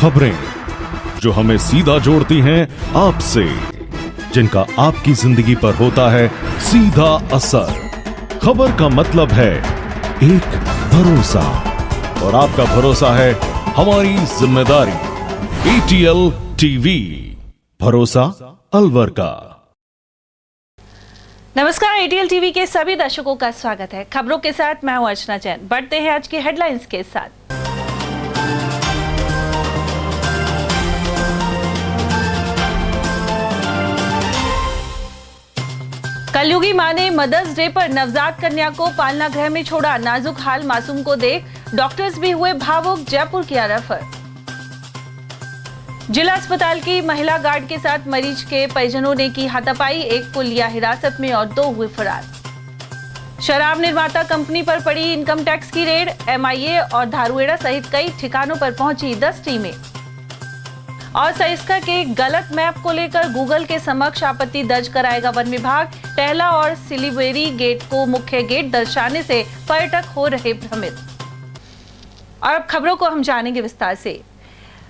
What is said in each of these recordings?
खबरें जो हमें सीधा जोड़ती हैं आपसे, जिनका आपकी जिंदगी पर होता है सीधा असर। खबर का मतलब है एक भरोसा, और आपका भरोसा है हमारी जिम्मेदारी। ATL टीवी, भरोसा अलवर का। नमस्कार, ATL टीवी के सभी दर्शकों का स्वागत है। खबरों के साथ मैं हूं अर्चना जैन। बढ़ते हैं आज की हेडलाइंस के साथ। कलयुगी मां ने मदर्स डे पर नवजात कन्या को पालना गृह में छोड़ा। नाजुक हाल मासूम को देख डॉक्टर्स भी हुए भावुक। जयपुर किया रेफर। जिला अस्पताल की महिला गार्ड के साथ मरीज के परिजनों ने की हाथापाई। एक को लिया हिरासत में और 2 हुए फरार। शराब निर्माता कंपनी पर पड़ी इनकम टैक्स की रेड। MIA और धारुएड़ा सहित कई ठिकानों पर पहुंची 10 टीमें। और सरिस्का के गलत मैप को लेकर गूगल के समक्ष आपत्ति दर्ज कराएगा वन विभाग। टहला और सिलीबेरी गेट को मुख्य गेट दर्शाने से पर्यटक हो रहे भ्रमित। और अब खबरों को हम जानेंगे विस्तार से।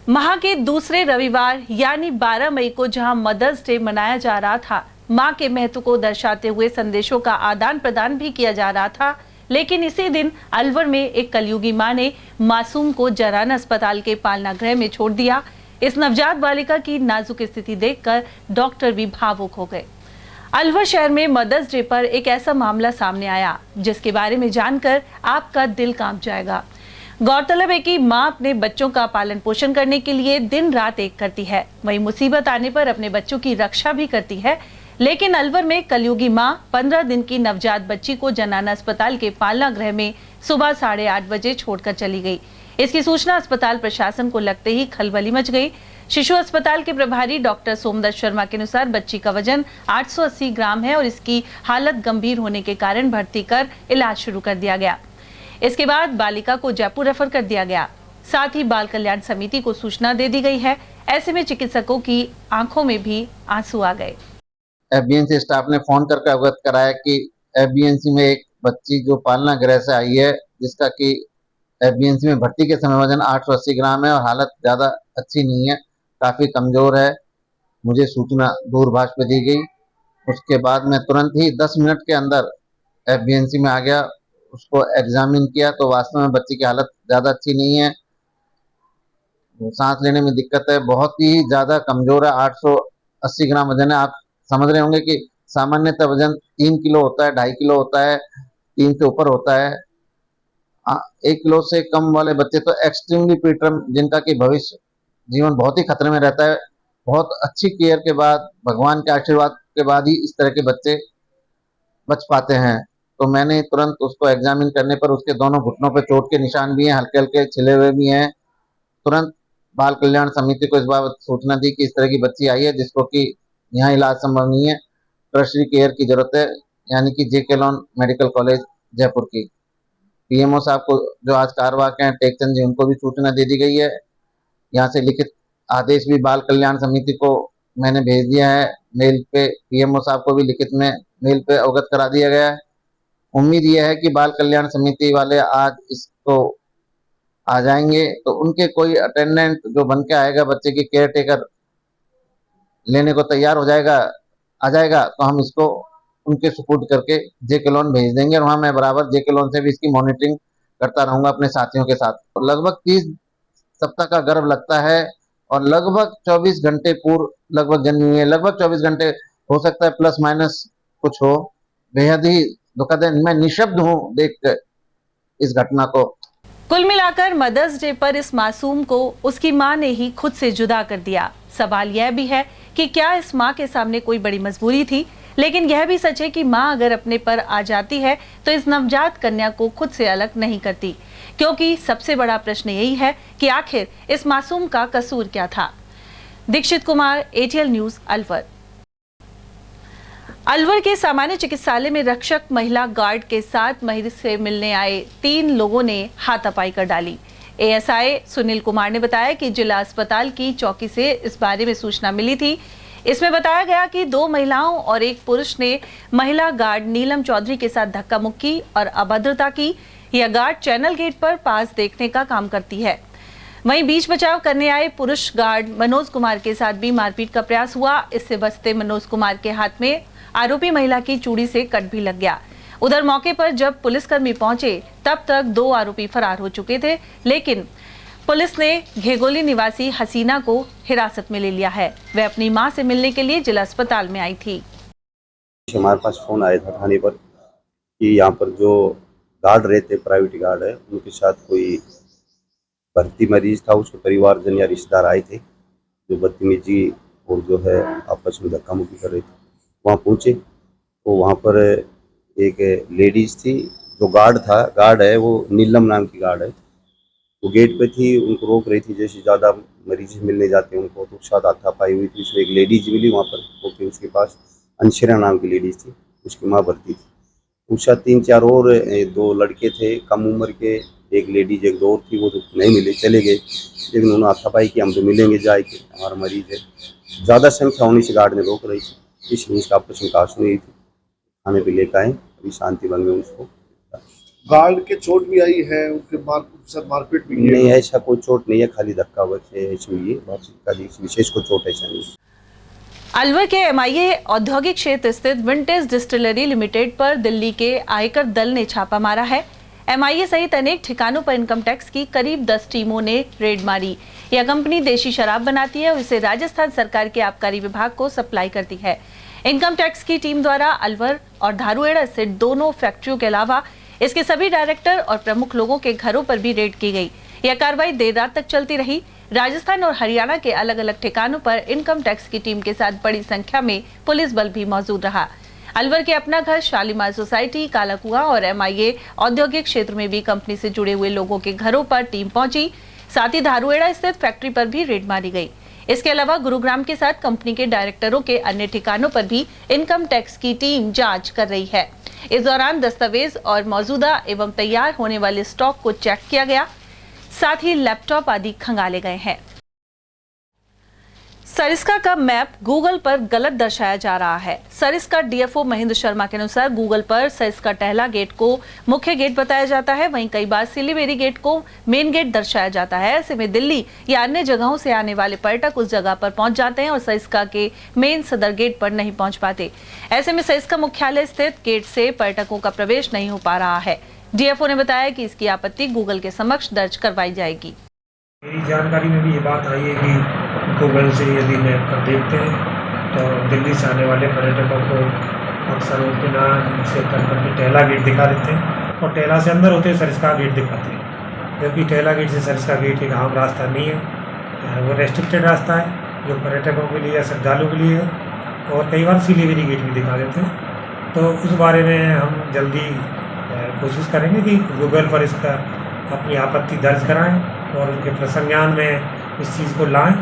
माह के दूसरे रविवार यानी 12 मई को जहां मदर्स डे मनाया जा रहा था, मां के महत्व को दर्शाते हुए संदेशों का आदान प्रदान भी किया जा रहा था, लेकिन इसी दिन अलवर में एक कलयुगी मां ने मासूम को जराना अस्पताल के पालना गृह में छोड़ दिया। इस नवजात बालिका की नाजुक स्थिति देखकर डॉक्टर भी भावुक हो गए। अलवर शहर में मदर्स डे पर एक ऐसा मामला सामने आया जिसके बारे में जानकर आपका दिल कांप जाएगा। गौरतलब है कि मां अपने बच्चों का पालन पोषण करने के लिए दिन रात एक करती है, वहीं मुसीबत आने पर अपने बच्चों की रक्षा भी करती है। लेकिन अलवर में कलयुगी मां 15 दिन की नवजात बच्ची को जनाना अस्पताल के पालना गृह में सुबह 8:30 बजे छोड़कर चली गई। इसकी सूचना अस्पताल प्रशासन को लगते ही खलबली मच गई। शिशु अस्पताल के प्रभारी डॉक्टर सोमदत्त शर्मा के अनुसार बच्ची का वजन 880 ग्राम है और इसकी हालत गंभीर होने के कारण भर्ती कर इलाज शुरू कर दिया गया। इसके बाद बालिका को जयपुर रेफर कर दिया गया। साथ ही बाल कल्याण समिति को सूचना दे दी गई है। ऐसे में चिकित्सकों की आंखों में भी आंसू आ गए। FBNC स्टाफ ने फोन करके अवगत कराया कि FBNC में एक बच्ची जो पालना गृह से आई है, जिसका कि FBNC में भर्ती के समय वजन 880 ग्राम है और हालत ज्यादा अच्छी नहीं है, काफी कमजोर है। मुझे सूचना दूरभाष पे दी गई। उसके बाद मैं तुरंत ही 10 मिनट के अंदर FBNC में आ गया, उसको एग्जामिन किया तो वास्तव में बच्ची की हालत ज्यादा अच्छी नहीं है। सांस लेने में दिक्कत है, बहुत ही ज्यादा कमजोर है। 880 ग्राम वजन है। आप समझ रहे होंगे कि सामान्यतः वजन 3 किलो होता है, 2.5 किलो होता है, 3 से ऊपर होता है। 1 किलो से कम वाले बच्चे तो एक्सट्रीमली प्रीटर्म, जिनका कि भविष्य जीवन बहुत ही खतरे में रहता है। बहुत अच्छी केयर के बाद, भगवान के आशीर्वाद के बाद ही इस तरह के बच्चे बच पाते हैं। तो मैंने तुरंत उसको एग्जामिन करने पर उसके दोनों घुटनों पे चोट के निशान भी हैं, हल्के हल्के छिले हुए भी हैं। तुरंत बाल कल्याण समिति को इस बाबत सूचना दी कि इस तरह की बच्ची आई है जिसको कि यहाँ इलाज संभव नहीं है, टर्शरी केयर की जरूरत है, यानी कि JK lawn medical college Jaipur की। PMO साहब को जो आज कार्यवाहक हैं टेकचंद जी, उनको भी सूचना दे दी गई है। यहाँ से लिखित आदेश भी बाल कल्याण समिति को मैंने भेज दिया है मेल पे। PMO साहब को भी लिखित में मेल पे अवगत करा दिया गया है। उम्मीद यह है कि बाल कल्याण समिति वाले आज इसको आ जाएंगे तो उनके कोई अटेंडेंट जो बन के आएगा, बच्चे की केयर टेकर लेने को तैयार हो जाएगा, आ जाएगा, तो हम इसको उनके सुपुर्द करके JK लॉन भेज देंगे। और वहाँ मैं बराबर JK लॉन से भी इसकी मॉनिटरिंग करता रहूंगा अपने साथियों के साथ। तो लगभग 30 सप्ताह का गर्भ लगता है और लगभग 24 घंटे पूर्व लगभग जन्मी हुई है। लगभग 24 घंटे हो सकता है, प्लस माइनस कुछ हो। बेहद ही दुखद है। मैं निशब्द हूँ देखकर इस घटना को। कुल मिलाकर मदर्स डे पर इस मासूम को उसकी मां ने ही खुद से जुदा कर दिया। सवाल यह भी है कि क्या इस मां के सामने कोई बड़ी मजबूरी थी, लेकिन यह भी सच है कि मां अगर अपने पर आ जाती है तो इस नवजात कन्या को खुद से अलग नहीं करती, क्योंकि सबसे बड़ा प्रश्न यही है कि आखिर इस मासूम का कसूर क्या था। Dikshit Kumar, ATL news, Alwar. अलवर के सामान्य चिकित्सालय में रक्षक महिला गार्ड के साथ मरीज से मिलने आए 3 लोगों ने हाथापाई कर डाली। ASI सुनील कुमार ने बताया कि जिला अस्पताल की चौकी से इस बारे में सूचना मिली थी। इसमें बताया गया कि 2 महिलाओं और 1 पुरुष ने महिला गार्ड नीलम चौधरी के साथ धक्का मुक्की और अभद्रता की। यह गार्ड चैनल गेट पर पास देखने का काम करती है। वहीं बीच बचाव करने आए पुरुष गार्ड मनोज कुमार के साथ भी मारपीट का प्रयास हुआ। इससे बचते मनोज कुमार के हाथ में आरोपी महिला की चूड़ी से कट भी लग गया। उधर मौके पर जब पुलिसकर्मी पहुंचे तब तक 2 आरोपी फरार हो चुके थे, लेकिन पुलिस ने घेगोली निवासी हसीना को हिरासत में ले लिया है। वह अपनी मां से मिलने के लिए जिला अस्पताल में आई थी। हमारे पास फोन आया था थाने पर कि यहाँ पर जो गार्ड रहते, प्राइवेट गार्ड है, उनके साथ कोई भर्ती मरीज था, उसके परिवारजन या रिश्तेदार आए थे जो बदतमीजी और जो है आपस में धक्का मुक्की कर रहे थे। वहाँ पहुँचे तो वहाँ पर एक लेडीज थी, जो गार्ड है वो नीलम नाम की गार्ड है, वो गेट पे थी, उनको रोक रही थी। जैसे ज़्यादा मरीज मिलने जाते हैं उनको तो साथ हाथापाई हुई थी। उसमें एक लेडीज मिली वहाँ पर, ओके, उसके पास अंशिरा नाम की लेडीज थी, उसकी माँ भर्ती थी। उसके साथ 3-4 और 2 लड़के थे कम उम्र के, एक लेडीज एक 2 और थी, वो तो नहीं मिले, चले गए। लेकिन उन्होंने हाथापाई की, हम तो मिलेंगे जाके, हमारा मरीज है। ज़्यादा संख्या होने से गार्ड ने रोक रही थी, इसलिए इसका आपस में कहा सुनी थी। थाने पर लेकर आए, अभी शांति भंग में उसको। गार्ड के चोट भी आई है, उनके मारपीट भी नहीं, ऐसा कोई चोट नहीं है, खाली धक्का बस है, इसलिए खाली विशेष कोई चोट ऐसा नहीं है। अलवर के MIA औद्योगिक क्षेत्र स्थित विंटेज डिस्टिलरी लिमिटेड पर दिल्ली के आयकर दल ने छापा मारा है। MIA सहित अनेक ठिकानों पर इनकम टैक्स की करीब 10 टीमों ने रेड मारी। यह कंपनी देशी शराब बनाती है और इसे राजस्थान सरकार के आबकारी विभाग को सप्लाई करती है। इनकम टैक्स की टीम द्वारा अलवर और धारूहेड़ा स्थित दोनों फैक्ट्रियों के अलावा इसके सभी डायरेक्टर और प्रमुख लोगों के घरों पर भी रेड की गई। यह कार्रवाई देर रात तक चलती रही। राजस्थान और हरियाणा के अलग अलग ठिकानों पर इनकम टैक्स की टीम के साथ बड़ी संख्या में पुलिस बल भी मौजूद रहा। अलवर के अपना घर, शालीमार सोसाइटी, काला कुआं और MIA औद्योगिक क्षेत्र में भी कंपनी से जुड़े हुए लोगों के घरों पर टीम पहुंची। साथ ही धारूहेड़ा स्थित फैक्ट्री पर भी रेड मारी गई। इसके अलावा गुरुग्राम के साथ कंपनी के डायरेक्टरों के अन्य ठिकानों पर भी इनकम टैक्स की टीम जांच कर रही है। इस दौरान दस्तावेज और मौजूदा एवं तैयार होने वाले स्टॉक को चेक किया गया, साथ ही लैपटॉप आदि खंगाले गए हैं। सरिस्का का मैप गूगल पर गलत दर्शाया जा रहा है। सरिस्का DFO महेंद्र शर्मा के अनुसार गूगल पर सरिस्का टहला गेट को मुख्य गेट बताया जाता है, वहीं कई बार सिलीबेरी गेट को मेन गेट दर्शाया जाता है। ऐसे में दिल्ली या अन्य जगहों से आने वाले पर्यटक उस जगह पर पहुंच जाते हैं और सरिस्का के मेन सदर गेट पर नहीं पहुंच पाते। ऐसे में सरिस्का मुख्यालय स्थित गेट से पर्यटकों का प्रवेश नहीं हो पा रहा है। DFO ने बताया कि इसकी आपत्ति गूगल के समक्ष दर्ज करवाई जाएगी। मेरी जानकारी में भी ये बात आई है कि गूगल से यदि मैप कर देखते हैं तो दिल्ली से आने वाले पर्यटकों को अक्सर उपनान से करके टहला गेट दिखा देते हैं और टहला से अंदर होते सरिस्का गेट दिखाते हैं, जबकि टहला गेट से सरिस्का गेट एक आम रास्ता नहीं है, वो रेस्ट्रिक्टेड रास्ता है जो पर्यटकों के लिए या श्रद्धालुओं के लिए है। और कई बार सिलीगुड़ी गेट भी दिखा देते हैं। तो उस बारे में हम जल्दी कोशिश करेंगे कि गूगल पर इसका अपनी आपत्ति दर्ज कराएं और उनके प्रसंज्ञान में इस चीज़ को लाएं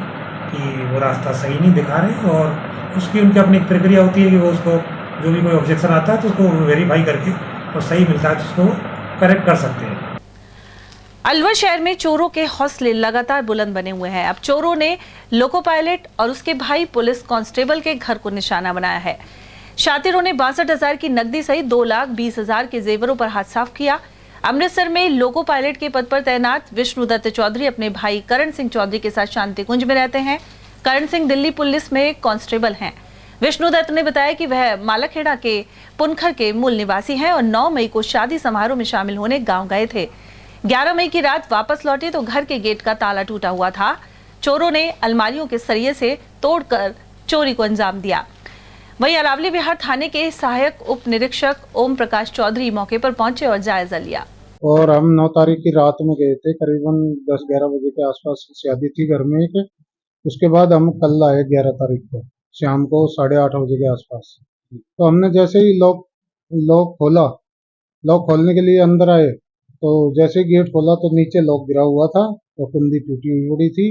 कि वो रास्ता सही नहीं दिखा रहे, और उसकी उनकी अपनी एक प्रक्रिया होती है कि वो उसको जो भी कोई ऑब्जेक्शन आता है तो उसको वेरीफाई करके और सही मिलता है तो उसको करेक्ट कर सकते हैं। अलवर शहर में चोरों के हौसले लगातार बुलंद बने हुए हैं। अब चोरों ने लोको पायलट और उसके भाई पुलिस कांस्टेबल के घर को निशाना बनाया है। शातिरों ने 62,000 की नकदी सहित 2,20,000 के जेवरों पर हाथ साफ किया। अमृतसर में लोको पायलट के पद पर तैनात विष्णुदत्त चौधरी अपने भाई करण सिंह चौधरी के साथ शांति कुंज में रहते हैं। करण सिंह दिल्ली पुलिस में कांस्टेबल हैं। विष्णुदत्त ने बताया कि वह मालाखेड़ा के पुनखर के मूल निवासी हैं और 9 मई को शादी समारोह में शामिल होने गांव गए थे। 11 मई की रात वापस लौटे तो घर के गेट का ताला टूटा हुआ था। चोरों ने अलमारियों के सरिये से तोड़कर चोरी को अंजाम दिया। वहीं अरावली विहार थाने के सहायक उप निरीक्षक ओम प्रकाश चौधरी मौके पर पहुंचे और जायजा लिया। और हम 9 तारीख की रात में गए थे, करीबन 10-11 बजे के आसपास शादी थी घर में एक। उसके बाद हम कल आए 11 तारीख को शाम को 8:30 बजे के आसपास। तो हमने जैसे ही लॉक खोलने के लिए अंदर आए तो जैसे ही गेट खोला तो नीचे लॉक गिरा हुआ था तो कुंडी टूटी हुई थी,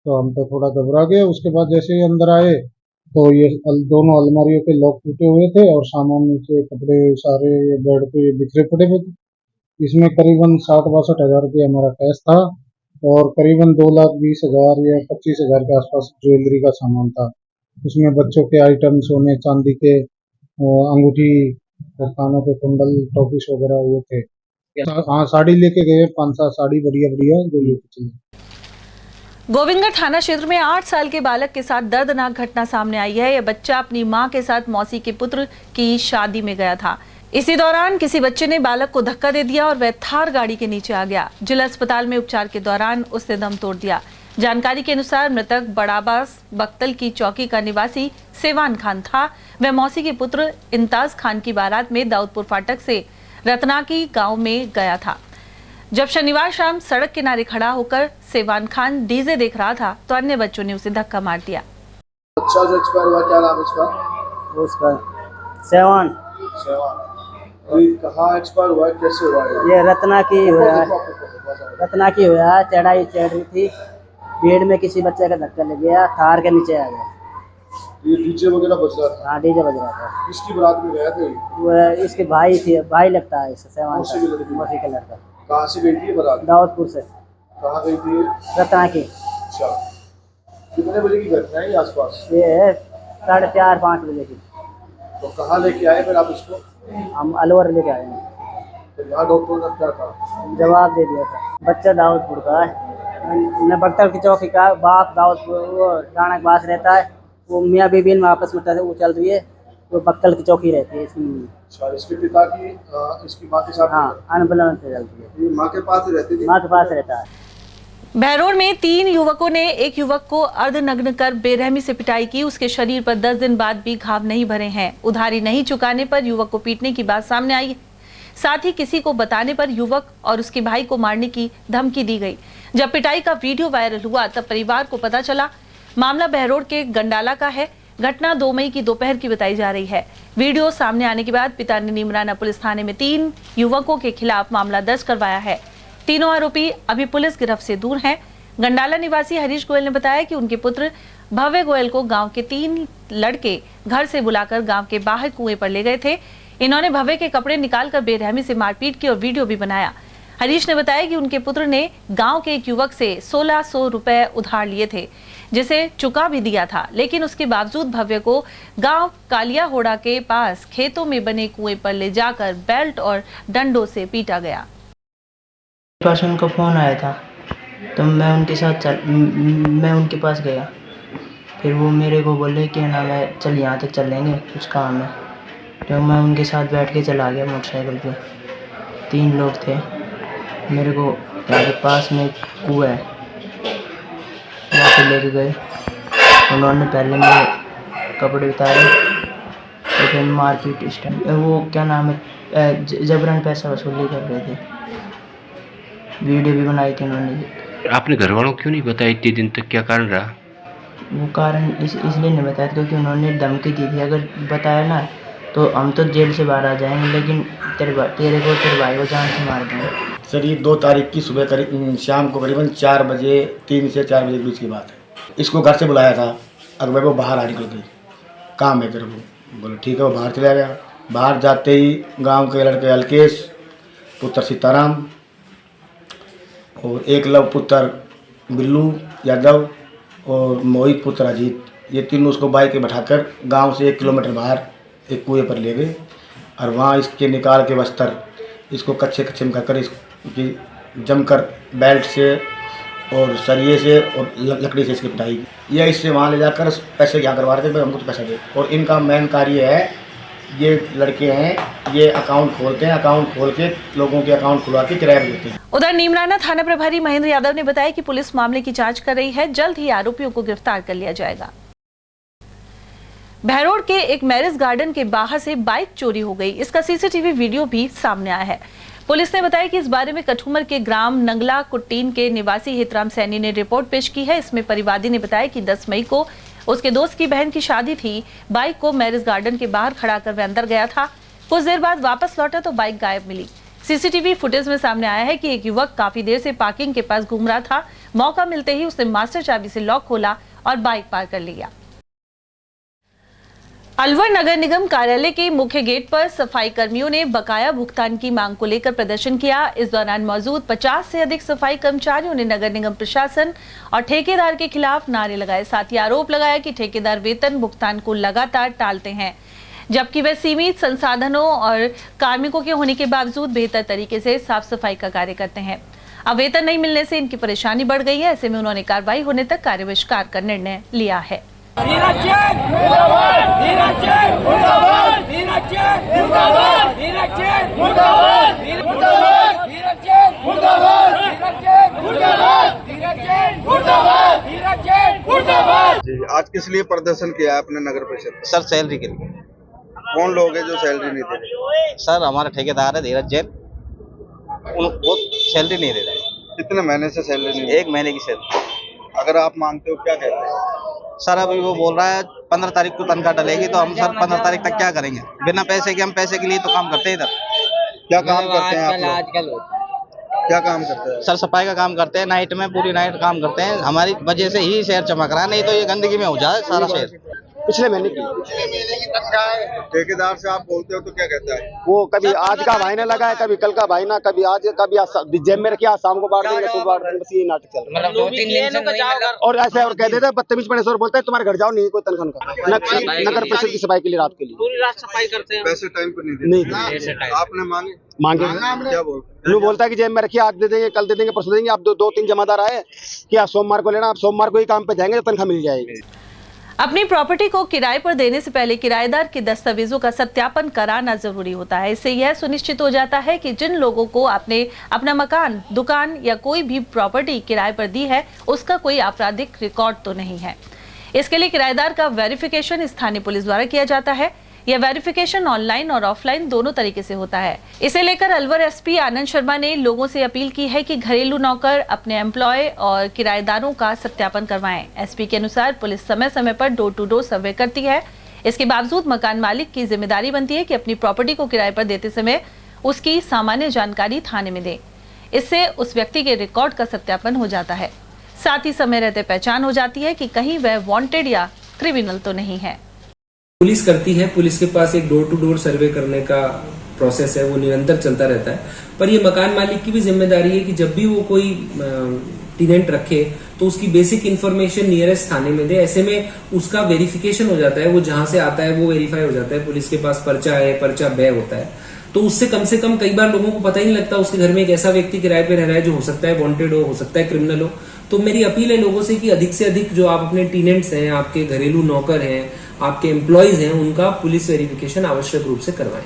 तो हम तो थोड़ा घबरा गए। उसके बाद जैसे ही अंदर आए तो ये दोनों अलमारियों के लॉक टूटे हुए थे और सामान नीचे कपड़े सारे बेड पे बिखरे पड़े हुए थे। इसमें करीबन 60-62 हज़ार रुपये हमारा कैश था और करीबन 2,20,000 या 25,000 के आसपास ज्वेलरी का सामान था। उसमें बच्चों के आइटम, सोने चांदी के अंगूठी, कानों के कुंडल, टॉपिस वगैरह वो थे। हाँ, साड़ी लेके गए, 5-7 साड़ी बढ़िया जो लेके चले। गोविंदगढ़ थाना क्षेत्र में 8 साल के बालक के साथ दर्दनाक घटना सामने आई है। यह बच्चा अपनी मां के साथ मौसी के पुत्र की शादी में गया था। इसी दौरान किसी बच्चे ने बालक को धक्का दे दिया और वह थार गाड़ी के नीचे आ गया। जिला अस्पताल में उपचार के दौरान उसने दम तोड़ दिया। जानकारी के अनुसार मृतक बड़ाबास बख्तल की चौकी का निवासी सेवान खान था। वह मौसी के पुत्र इम्ताज खान की बारात में दाऊदपुर फाटक से रत्नाकी गांव में गया था। जब शनिवार शाम सड़क किनारे खड़ा होकर सेवान खान डीजे देख रहा था तो अन्य बच्चों ने उसे धक्का मार दिया। बच्चा जो एक्सपायर हुआ, क्या नाम है इसका? उसका सेवान। ये कहाँ एक्सपायर हुआ है, कैसे हुआ है? ये रत्नाकी हुआ है, रत्नाकी हुआ है। चढ़ाई चढ़ रही थी, भीड़ में किसी बच्चे का धक्का लग गया, थार के नीचे आ गया। ये डीजे वगैरह बज रहा था? हाँ, डीजे बज रहा था। किसकी बारात में गए थे? वो इसके भाई थी, भाई लगता है इससे, सेवान मौसी की लड़की। मौसी का लड़का। कहाँ से गई थी बारात? दाऊदपुर से। कहाँ गई थी? रत्नाकी। अच्छा, कितने बजे की घटना है आसपास? ये 4:30-5 बजे की। तो कहाँ लेके आए फिर आप इसको? हम अलवर लेके आए हैं। तो यहाँ डॉक्टर ने क्या कहा? जवाब दे दिया था। बच्चा दाऊदपुर का है, न बख्तर की चौकी का। बाप दाऊदपुर वो राणा के पास रहता है। वो मियाँ बीबी में आपस में वो चल रही है, वो बख्तर की चौकी रहती है इसकी। अच्छा, इसके पिता की इसकी माँ के साथ? हाँ, अनबलन से चलती है। ये माँ के पास रहती थी? माँ के पास रहता है। बहरोड में 3 युवकों ने एक युवक को अर्धनग्न कर बेरहमी से पिटाई की। उसके शरीर पर 10 दिन बाद भी घाव नहीं भरे हैं। उधारी नहीं चुकाने पर युवक को पीटने की बात सामने आई। साथ ही किसी को बताने पर युवक और उसके भाई को मारने की धमकी दी गई। जब पिटाई का वीडियो वायरल हुआ तब परिवार को पता चला। मामला बहरोड के गंडाला का है। घटना 2 मई की दोपहर की बताई जा रही है। वीडियो सामने आने के बाद पिता ने नीमराना पुलिस थाने में 3 युवकों के खिलाफ मामला दर्ज करवाया है। तीनों आरोपी अभी पुलिस गिरफ्त से दूर हैं। गंडाला निवासी हरीश गोयल ने बताया कि उनके पुत्र भव्य गोयल को गांव के 3 लड़के घर से बुलाकर गांव के बाहर कुएं पर ले गए थे। इन्होंने भव्य के कपड़े निकालकर बेरहमी से मारपीट की और वीडियो भी बनाया। हरीश ने बताया कि उनके पुत्र ने गांव के एक युवक से 1600 रुपए उधार लिए थे, जिसे चुका भी दिया था, लेकिन उसके बावजूद भव्य को गांव कालिया होड़ा के पास खेतों में बने कुएं पर ले जाकर बेल्ट और डंडों से पीटा गया। पास उनका फ़ोन आया था तो मैं उनके पास गया। फिर वो मेरे को बोले कि ना मैं चल यहाँ तक चलेंगे, कुछ काम है। तो मैं उनके साथ बैठ के चला गया मोटरसाइकिल पे। 3 लोग थे। मेरे को यहाँ के पास में कुआं है, वहाँ पे लेके गए। उन्होंने पहले मेरे कपड़े उतारे तो फिर मारपीट स्टार्ट। वो क्या नाम है, जबरन पैसा वसूली कर रहे थे। वीडियो भी बनाई थी उन्होंने। आपने घर वालों को क्यों नहीं बताया इतने दिन तक, क्या कारण रहा? वो कारण इसलिए नहीं बताया क्योंकि उन्होंने धमकी दी थी, अगर बताया ना तो हम तो जेल से बाहर आ जाएंगे, लेकिन तेरे भाई को जान से मार देंगे। सर, ये 2 तारीख की सुबह शाम को करीबन 4 बजे, 3 से 4 बजे के बीच की बात है। इसको घर से बुलाया था। अगर वो बाहर आ निकल गई, काम है तेरे को। बोले ठीक है, वो बाहर चला गया। बाहर जाते ही गांव के लड़के अलकेश पुत्र सीताराम और एकलव पुत्र बिल्लू यादव और मोहित पुत्र अजीत, ये तीनों उसको बाइक पे बैठाकर गांव से 1 किलोमीटर बाहर एक कुएं पर ले गए और वहाँ इसके निकाल के बस्तर इसको कच्चे में कर इसकी जमकर बेल्ट से और सरिये से और लकड़ी से इसकी पिटाई की। यह इससे वहाँ ले जाकर पैसे क्या करवा रहे थे, हमको तो पैसा दे। और इनका मेन कार्य है, ये लड़के हैं, ये अकाउंट खोलते हैं, अकाउंट खोल के लोगों के अकाउंट खुलवा के किराया देते हैं। उधर नीमराना थाना प्रभारी महेंद्र यादव ने बताया कि पुलिस मामले की जांच कर रही है। जल्द ही आरोपियों को गिरफ्तार कर लिया जाएगा। बहरोड के एक मैरिज गार्डन के बाहर से बाइक चोरी हो गई। इसका सीसीटीवी वीडियो भी सामने आया है। पुलिस ने बताया कि इस बारे में कठुमर के ग्राम नंगला कुट्टीन के निवासी हितराम सैनी ने रिपोर्ट पेश की है। इसमें परिवादी ने बताया कि 10 मई को उसके दोस्त की बहन की शादी थी। बाइक को मैरिज गार्डन के बाहर खड़ा कर वह अंदर गया था। कुछ देर बाद वापस लौटा तो बाइक गायब मिली। सीसीटीवी फुटेज में सामने आया है कि एक युवक काफी देर से पार्किंग के पास घूम रहा था। मौका मिलते ही उसने मास्टर चाबी से लॉक खोला और बाइक पार कर लिया। अलवर नगर निगम कार्यालय के मुख्य गेट पर सफाई कर्मियों ने बकाया भुगतान की मांग को लेकर प्रदर्शन किया। इस दौरान मौजूद 50 से अधिक सफाई कर्मचारियों ने नगर निगम प्रशासन और ठेकेदार के खिलाफ नारे लगाए। साथ ही आरोप लगाया कि ठेकेदार वेतन भुगतान को लगातार टालते हैं, जबकि वे सीमित संसाधनों और कार्मिकों के होने के बावजूद बेहतर तरीके से साफ सफाई का कार्य करते हैं। अब वेतन नहीं मिलने से इनकी परेशानी बढ़ गई है। ऐसे में उन्होंने कार्रवाई होने तक कार्य बहिष्कार का निर्णय लिया है। आज किस लिए प्रदर्शन किया है अपने नगर परिषद? सर सैलरी के लिए। कौन लोग हैं जो सैलरी नहीं दे रहे? सर हमारा ठेकेदार है धीरज जैन, वो सैलरी नहीं दे रहे। कितने महीने से सैलरी नहीं? 1 महीने की सैलरी। अगर आप मांगते हो क्या कहते हैं? सर अभी वो बोल रहा है 15 तारीख को तनख्वाह डलेगी, तो हम सर 15 तारीख तक क्या करेंगे? बिना पैसे के, हम पैसे के लिए तो काम करते हैं इधर। क्या काम करते हैं आप लोग? आजकल क्या काम करते हैं? सर सफाई का काम करते हैं, नाइट में पूरी नाइट काम करते हैं। हमारी वजह से ही शहर चमक रहा है, नहीं तो ये गंदगी में हो जाए सारा शहर। पिछले महीने की ठेकेदार से आप बोलते हो तो क्या कहता है? वो कभी आज का भाई ने लगा है, कभी कल का भाई ना, कभी आज जेब में रखिए, आज शाम को बांट देंगे, सुबह बांट देंगे, बस ये नाटक चल रहा है। 2-3 दिन से और ऐसे और कह देते हैं बदतमीज और बोलते हैं तुम्हारे घर जाओ, नहीं कोई तनख्वाह का नगर परिषद की सफाई के लिए रात के लिए पूरी रात सफाई करते हैं। पैसे टाइम पर नहीं आपने मांगे क्या बोलते? वो बोलता है कि जेब में रखिए, आज दे देंगे, कल दे देंगे, परसों देंगे। आप 2-3 जमादार आए कि आप सोमवार को लेना, आप सोमवार को ही काम पे जाएंगे तो तनख्वाह मिल जाएगी। अपनी प्रॉपर्टी को किराए पर देने से पहले किराएदार के दस्तावेजों का सत्यापन कराना जरूरी होता है। इससे यह सुनिश्चित हो जाता है कि जिन लोगों को आपने अपना मकान, दुकान या कोई भी प्रॉपर्टी किराए पर दी है उसका कोई आपराधिक रिकॉर्ड तो नहीं है। इसके लिए किराएदार का वेरिफिकेशन स्थानीय पुलिस द्वारा किया जाता है। यह वेरिफिकेशन ऑनलाइन और ऑफलाइन दोनों तरीके से होता है। इसे लेकर अलवर एसपी आनंद शर्मा ने लोगों से अपील की है कि घरेलू नौकर अपने एम्प्लॉय और किराएदारों का सत्यापन करवाएं। एसपी के अनुसार पुलिस समय समय पर डोर टू डोर सर्वे करती है। इसके बावजूद मकान मालिक की जिम्मेदारी बनती है कि अपनी प्रॉपर्टी को किराए पर देते समय उसकी सामान्य जानकारी थाने में दे। इससे उस व्यक्ति के रिकॉर्ड का सत्यापन हो जाता है। साथ ही समय रहते पहचान हो जाती है कि कहीं वह वांटेड या क्रिमिनल तो नहीं है। पुलिस करती है, पुलिस के पास एक डोर टू डोर सर्वे करने का प्रोसेस है, वो निरंतर चलता रहता है। पर ये मकान मालिक की भी जिम्मेदारी है कि जब भी वो कोई टेनेंट रखे तो उसकी बेसिक इन्फॉर्मेशन नियरेस्ट थाने में दे। ऐसे में उसका वेरिफिकेशन हो जाता है, वो जहां से आता है वो वेरीफाई हो जाता है। पुलिस के पास पर्चा है, पर्चा बे होता है, तो उससे कम से कम कई बार लोगों को पता ही नहीं लगता उसके घर में एक ऐसा व्यक्ति किराए पे रह रहा है जो हो सकता है वांटेड हो सकता है क्रिमिनल हो। तो मेरी अपील है लोगों से कि अधिक से अधिक जो आप अपने टेनेंट्स हैं, आपके घरेलू नौकर हैं, आपके एम्प्लॉइज हैं, उनका पुलिस वेरिफिकेशन आवश्यक रूप से करवाएं।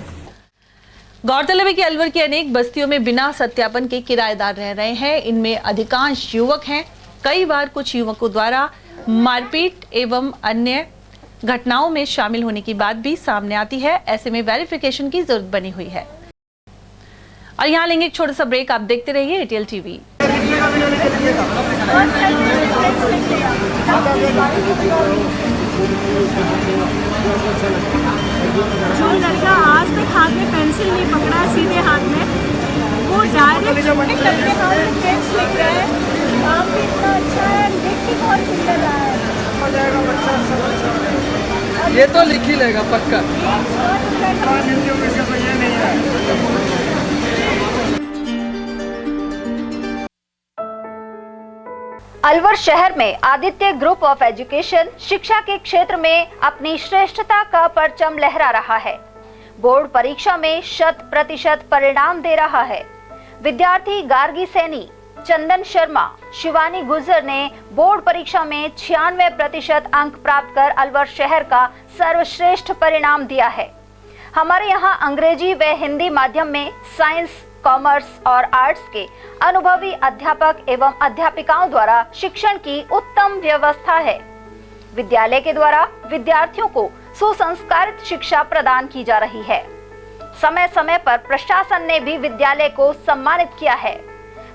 गौरतलब है कि अलवर की अनेक बस्तियों में बिना सत्यापन के किराएदार रह रहे हैं। इनमें अधिकांश युवक हैं। कई बार कुछ युवकों द्वारा मारपीट एवं अन्य घटनाओं में शामिल होने की बात भी सामने आती है। ऐसे में वेरिफिकेशन की जरूरत बनी हुई है। और यहाँ लेंगे एक छोटा सा ब्रेक। आप देखते रहिए एटीएल टीवी। जो लड़का आज तक हाथ में पेंसिल नहीं पकड़ा सीधे हाथ में, वो डायरेक्ट अपने हाथ में पेंस लिख रहा है। काम भी इतना अच्छा है, लिख भी बहुत सुंदर रहा है। हो जाएगा बच्चा, ये तो लिख ही लेगा पक्का। अलवर शहर में आदित्य ग्रुप ऑफ एजुकेशन शिक्षा के क्षेत्र में अपनी श्रेष्ठता का परचम लहरा रहा है। बोर्ड परीक्षा में 100% परिणाम दे रहा है। विद्यार्थी गार्गी सैनी, चंदन शर्मा, शिवानी गुर्जर ने बोर्ड परीक्षा में 96% अंक प्राप्त कर अलवर शहर का सर्वश्रेष्ठ परिणाम दिया है। हमारे यहाँ अंग्रेजी व हिंदी माध्यम में साइंस, कॉमर्स और आर्ट्स के अनुभवी अध्यापक एवं अध्यापिकाओं द्वारा शिक्षण की उत्तम व्यवस्था है। विद्यालय के द्वारा विद्यार्थियों को सुसंस्कारित शिक्षा प्रदान की जा रही है। समय समय पर प्रशासन ने भी विद्यालय को सम्मानित किया है।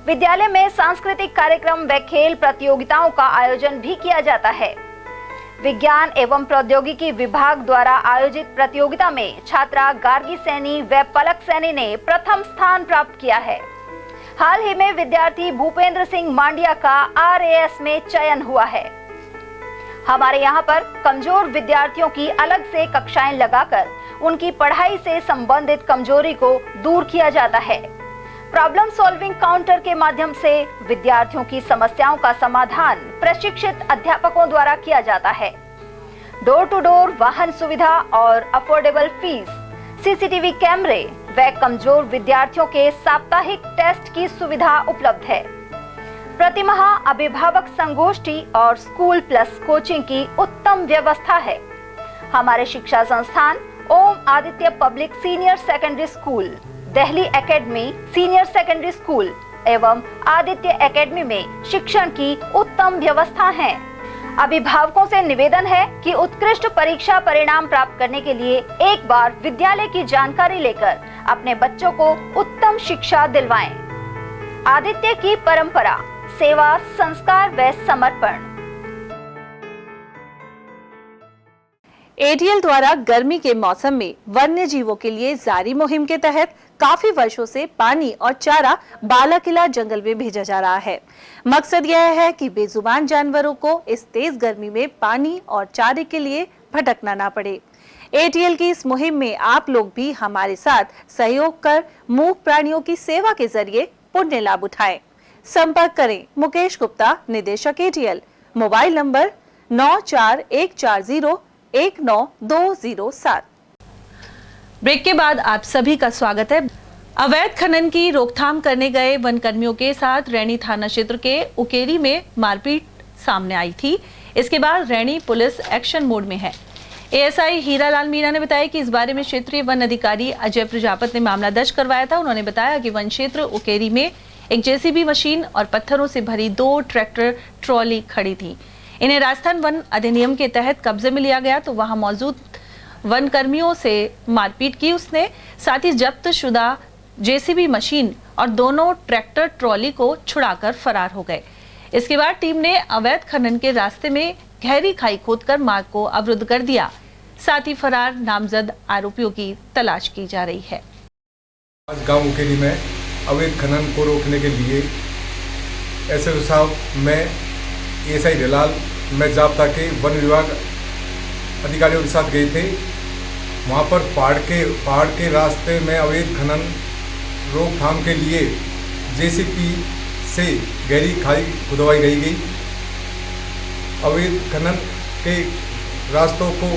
विद्यालय में सांस्कृतिक कार्यक्रम व खेल प्रतियोगिताओं का आयोजन भी किया जाता है। विज्ञान एवं प्रौद्योगिकी विभाग द्वारा आयोजित प्रतियोगिता में छात्रा गार्गी सैनी व पलक सैनी ने प्रथम स्थान प्राप्त किया है। हाल ही में विद्यार्थी भूपेंद्र सिंह मांडिया का RAS में चयन हुआ है। हमारे यहाँ पर कमजोर विद्यार्थियों की अलग से कक्षाएं लगाकर उनकी पढ़ाई से संबंधित कमजोरी को दूर किया जाता है। प्रॉब्लम सॉल्विंग काउंटर के माध्यम से विद्यार्थियों की समस्याओं का समाधान प्रशिक्षित अध्यापकों द्वारा किया जाता है। डोर टू डोर वाहन सुविधा और अफोर्डेबल फीस, CCTV कैमरे व कमजोर विद्यार्थियों के साप्ताहिक टेस्ट की सुविधा उपलब्ध है। प्रतिमाह अभिभावक संगोष्ठी और स्कूल प्लस कोचिंग की उत्तम व्यवस्था है। हमारे शिक्षा संस्थान Om Aditya public senior secondary school, Delhi academy senior secondary school एवं आदित्य एकेडमी में शिक्षण की उत्तम व्यवस्था है। अभिभावकों से निवेदन है कि उत्कृष्ट परीक्षा परिणाम प्राप्त करने के लिए एक बार विद्यालय की जानकारी लेकर अपने बच्चों को उत्तम शिक्षा दिलवाएं। आदित्य की परंपरा, सेवा, संस्कार व समर्पण। एटीएल द्वारा गर्मी के मौसम में वन्य जीवों के लिए जारी मुहिम के तहत काफी वर्षों से पानी और चारा बालाकिला जंगल में भेजा जा रहा है। मकसद यह है कि बेजुबान जानवरों को इस तेज गर्मी में पानी और चारे के लिए भटकना ना पड़े। एटीएल की इस मुहिम में आप लोग भी हमारे साथ सहयोग कर मूक प्राणियों की सेवा के जरिए पुण्य लाभ उठाएं। संपर्क करें मुकेश गुप्ता, निदेशक एटीएल, मोबाइल नंबर 9414019207। ब्रेक के बाद आप सभी का स्वागत है। अवैध खनन की रोकथाम करने गए वन कर्मियों के साथ रैनी थाना क्षेत्र के उकेरी में मारपीट सामने आई थी। इसके बाद रैनी पुलिस एक्शन मोड में है। एएसआई हीरालाल मीणा ने बताया कि इस बारे में क्षेत्रीय वन अधिकारी अजय प्रजापत ने मामला दर्ज करवाया था। उन्होंने बताया कि वन क्षेत्र उकेरी में एक जेसीबी मशीन और पत्थरों से भरी 2 ट्रैक्टर ट्रॉली खड़ी थी। इन्हें राजस्थान वन अधिनियम के तहत कब्जे में लिया गया तो वहां मौजूद वन कर्मियों से मारपीट की उसने। साथ ही जब्त शुदा जेसीबी मशीन और दोनों ट्रैक्टर ट्रॉली को छुड़ाकर फरार हो गए। इसके बाद टीम ने अवैध खनन के रास्ते में गहरी खाई खोदकर मार्ग को अवरुद्ध कर दिया। साथ ही फरार नामजद आरोपियों की तलाश की जा रही है। गांव उकेरी में अवैध खनन को रोकने के लिए एसएसओ साहब में एएसआई हीरालाल में जाब्ता के वन विभाग अधिकारियों के साथ गए थे। वहाँ पर पहाड़ के रास्ते में अवैध खनन रोकथाम के लिए जेसीबी से गहरी खाई खुदवाई गई। अवैध खनन के रास्तों को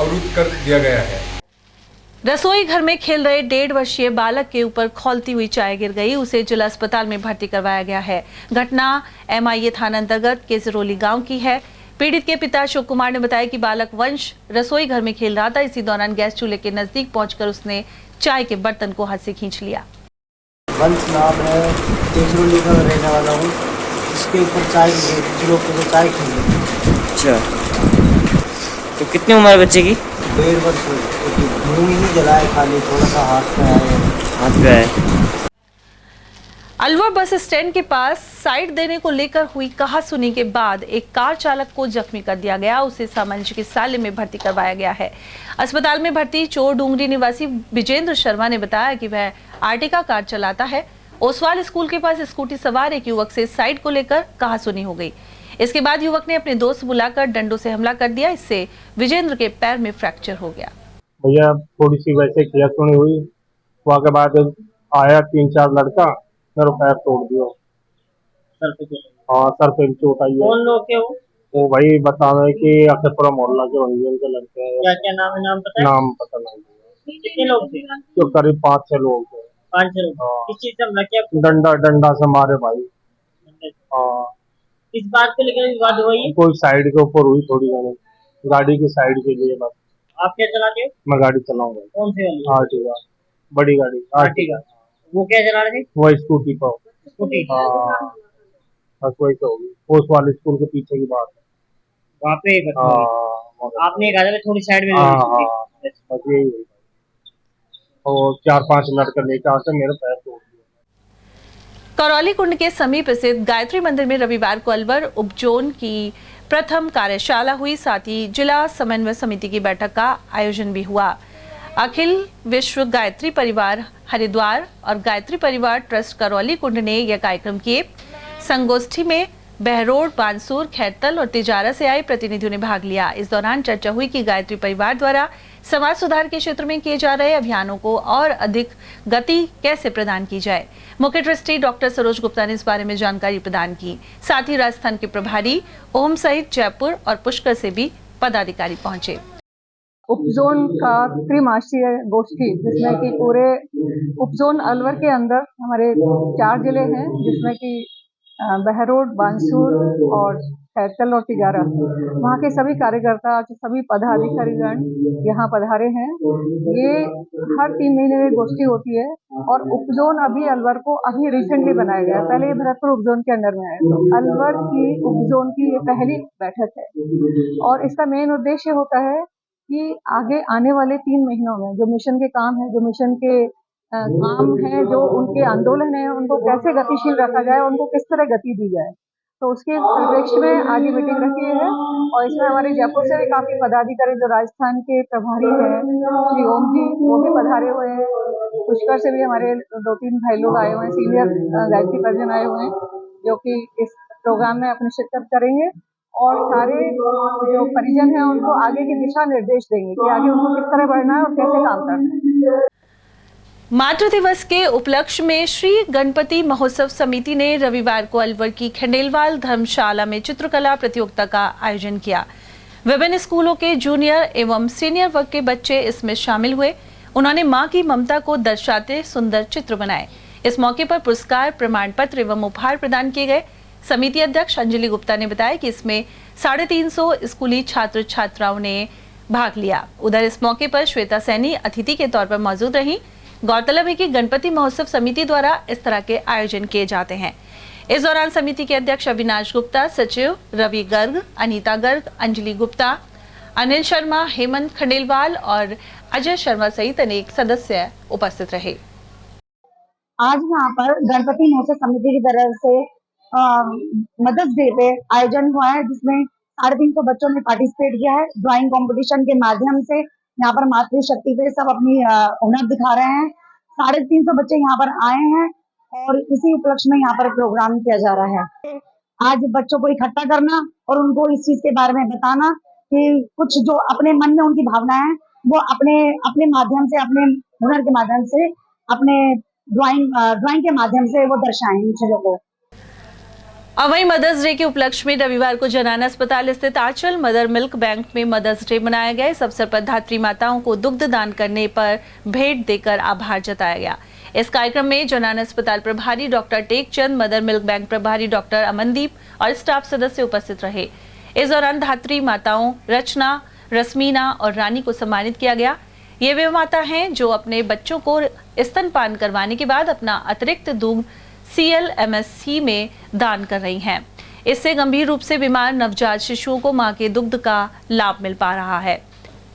अवरुद्ध कर दिया गया है। रसोई घर में खेल रहे 1.5 वर्षीय बालक के ऊपर खौलती हुई चाय गिर गई। उसे जिला अस्पताल में भर्ती करवाया गया है। घटना एमआईए थाना अंतर्गत केसरोली गांव की है। पीड़ित के पिता अशोक कुमार ने बताया कि बालक वंश रसोई घर में खेल रहा था। इसी दौरान गैस चूल्हे के नजदीक पहुंचकर उसने चाय के बर्तन को हाथ से खींच लिया। वंश नाम है, केसरोली का रहने वाला हूँ। इसके ऊपर चाय खींच। अच्छा, तो कितनी उम्र है बच्चे की? 1.5 वर्ष। मुँह ही नहीं जलाए, खाली थोड़ा सा हाथ पे आए। अलवर बस स्टैंड के पास साइड देने को लेकर हुई कहासुनी के बाद एक कार चालक को जख्मी कर दिया गया। उसे सामान्य चिकित्सालय में भर्ती करवाया गया है। अस्पताल में भर्ती चोर डूंगरी निवासी विजेंद्र शर्मा ने बताया कि वह आर्टिका कार चलाता है। ओसवाल स्कूल के पास स्कूटी सवार एक युवक से साइड को लेकर कहासुनी हो गई। इसके बाद युवक ने अपने दोस्त बुलाकर डंडों से हमला कर दिया। इससे विजेंद्र के पैर में फ्रैक्चर हो गया। भैया थोड़ी सी वैसे खियासुनी हुई, वहाँ के बाद आया 3-4 लड़का, मेरा पैर तोड़ दिया। हाँ, सर पे चोट आई है। कौन लोग के वो भाई बता रहे कि अक्षरपुरा मोहल्ला के वंजन के लड़के हैं। क्या नाम है? नाम पता है? नाम पता नहीं। कितने लोग थे? तो करीब 5-6 लोग थे। 5-6 लोग। किस चीज से हमला किया? डंडा से मारे भाई। हाँ, इस बात को लेकर विवाद हुई? कोई साइड के ऊपर हुई थोड़ी घनी, गाड़ी की साइड के लिए बस। आप क्या चलाते हो? मैं गाड़ी चलाऊंगा। कौन सी वाली? आर्टिका, बड़ी गाड़ी आर्टिका। वो क्या चला रहे थे? वो स्कूटी पर। स्कूटी? हाँ, बस वही तो होगी। पोस्ट वाले स्कूल के पीछे की बात है। वहाँ पे आपने कहा था थोड़ी साइड में। बस यही और 4-5 लड़के लेकर आते मेरे पैर तोड़ दिए। करौली कुंड के समीप स्थित गायत्री मंदिर में रविवार को अलवर उपजोन की प्रथम कार्यशाला हुई। साथ ही जिला समन्वय समिति की बैठक का आयोजन भी हुआ। अखिल विश्व गायत्री परिवार हरिद्वार और गायत्री परिवार ट्रस्ट करौली कुंड ने यह कार्यक्रम किए। संगोष्ठी में बहरोड, बांसूर, खैरतल और तिजारा से आए प्रतिनिधियों ने भाग लिया। इस दौरान चर्चा हुई कि गायत्री परिवार द्वारा समाज सुधार के क्षेत्र में किए जा रहे अभियानों को और अधिक गति कैसे प्रदान की जाए। मुख्य ट्रस्टी डॉक्टर सरोज गुप्ता ने इस बारे में जानकारी प्रदान की। साथ ही राजस्थान के प्रभारी ओम सहित जयपुर और पुष्कर से भी पदाधिकारी पहुंचे। उपजोन का त्रिमासीय गोष्ठी, जिसमें कि पूरे उपजोन अलवर के अंदर हमारे 4 जिले हैं, जिसमें कि बहरोड, बांसुर और खैरकल और तिजारा। वहाँ के सभी कार्यकर्ता, सभी पदाधिकारीगण यहाँ पधारे हैं। ये हर 3 महीने में गोष्ठी होती है और उपजोन अभी अलवर को अभी रिसेंटली बनाया गया है। पहले ये भरतपुर उपजोन के अंडर में है, तो अलवर की उपजोन की ये पहली बैठक है और इसका मेन उद्देश्य होता है कि आगे आने वाले 3 महीनों में जो मिशन के काम है, जो मिशन के काम है, जो उनके आंदोलन है, उनको कैसे गतिशील रखा जाए, उनको किस तरह गति दी जाए। तो उसके परिप्रेक्ष्य में आज ये मीटिंग रखी है और इसमें हमारे जयपुर से भी काफी पदाधिकारी, जो राजस्थान के प्रभारी हैं श्री ओम जी, वो भी पधारे हुए हैं। पुष्कर से भी हमारे 2-3 भाई लोग आए हुए हैं, सीनियर गायत्री परिजन आए हुए हैं, जो कि इस प्रोग्राम में अपनी शिरकत करेंगे और सारे जो परिजन हैं उनको आगे के दिशा निर्देश देंगे कि आगे उनको किस तरह बढ़ना है और कैसे काम करना है। मातृ दिवस के उपलक्ष्य में श्री गणपति महोत्सव समिति ने रविवार को अलवर की खंडेलवाल धर्मशाला में चित्रकला प्रतियोगिता का आयोजन किया। विभिन्न स्कूलों के जूनियर एवं सीनियर वर्ग के बच्चे इसमें शामिल हुए। उन्होंने मां की ममता को दर्शाते सुंदर चित्र बनाए। इस मौके पर पुरस्कार, प्रमाण पत्र एवं उपहार प्रदान किए गए। समिति अध्यक्ष अंजलि गुप्ता ने बताया कि इसमें 350 स्कूली छात्र छात्राओं ने भाग लिया। उधर इस मौके पर श्वेता सैनी अतिथि के तौर पर मौजूद रही। गौरतलब है कि गणपति महोत्सव समिति द्वारा इस तरह के आयोजन किए जाते हैं। इस दौरान समिति के अध्यक्ष अविनाश गुप्ता, सचिव रवि गर्ग, अनीता गर्ग, अंजलि गुप्ता, अनिल शर्मा, हेमंत खंडेलवाल और अजय शर्मा सहित अनेक सदस्य उपस्थित रहे। आज यहाँ पर गणपति महोत्सव समिति की तरफ से मदर्स डे पे आयोजन हुआ है, जिसमें 350 बच्चों ने पार्टिसिपेट किया है। ड्राइंग कंपटीशन के माध्यम से यहाँ पर मातृशक्ति पे सब अपनी हुनर दिखा रहे हैं। 350 बच्चे यहाँ पर आए हैं और इसी उपलक्ष्य में यहाँ पर प्रोग्राम किया जा रहा है। आज बच्चों को इकट्ठा करना और उनको इस चीज के बारे में बताना कि कुछ जो अपने मन में उनकी भावना है वो अपने माध्यम से, अपने हुनर के माध्यम से, अपने ड्राइंग के माध्यम से वो दर्शाएं इन चीजों को। वहीं मदर्स डे के उपलक्ष्य में रविवार को जनाना अस्पताल स्थित आंचल मदर मिल्क बैंक में मदर्स डे मनाया गया। इस अवसर पर धात्री माताओं को दुग्ध दान करने पर भेंट देकर आभार जताया गया। इस कार्यक्रम में जनाना अस्पताल प्रभारी doctor Tekchand, mother milk bank प्रभारी डॉक्टर अमनदीप और स्टाफ सदस्य उपस्थित रहे। इस दौरान धात्री माताओं रचना, रश्मीना और रानी को सम्मानित किया गया। ये वे माता हैं जो अपने बच्चों को स्तनपान करवाने के बाद अपना अतिरिक्त दूध CLMSC में दान कर रही हैं। इससे गंभीर रूप से बीमार नवजात शिशुओं को मां के दुग्ध का लाभ मिल पा रहा है।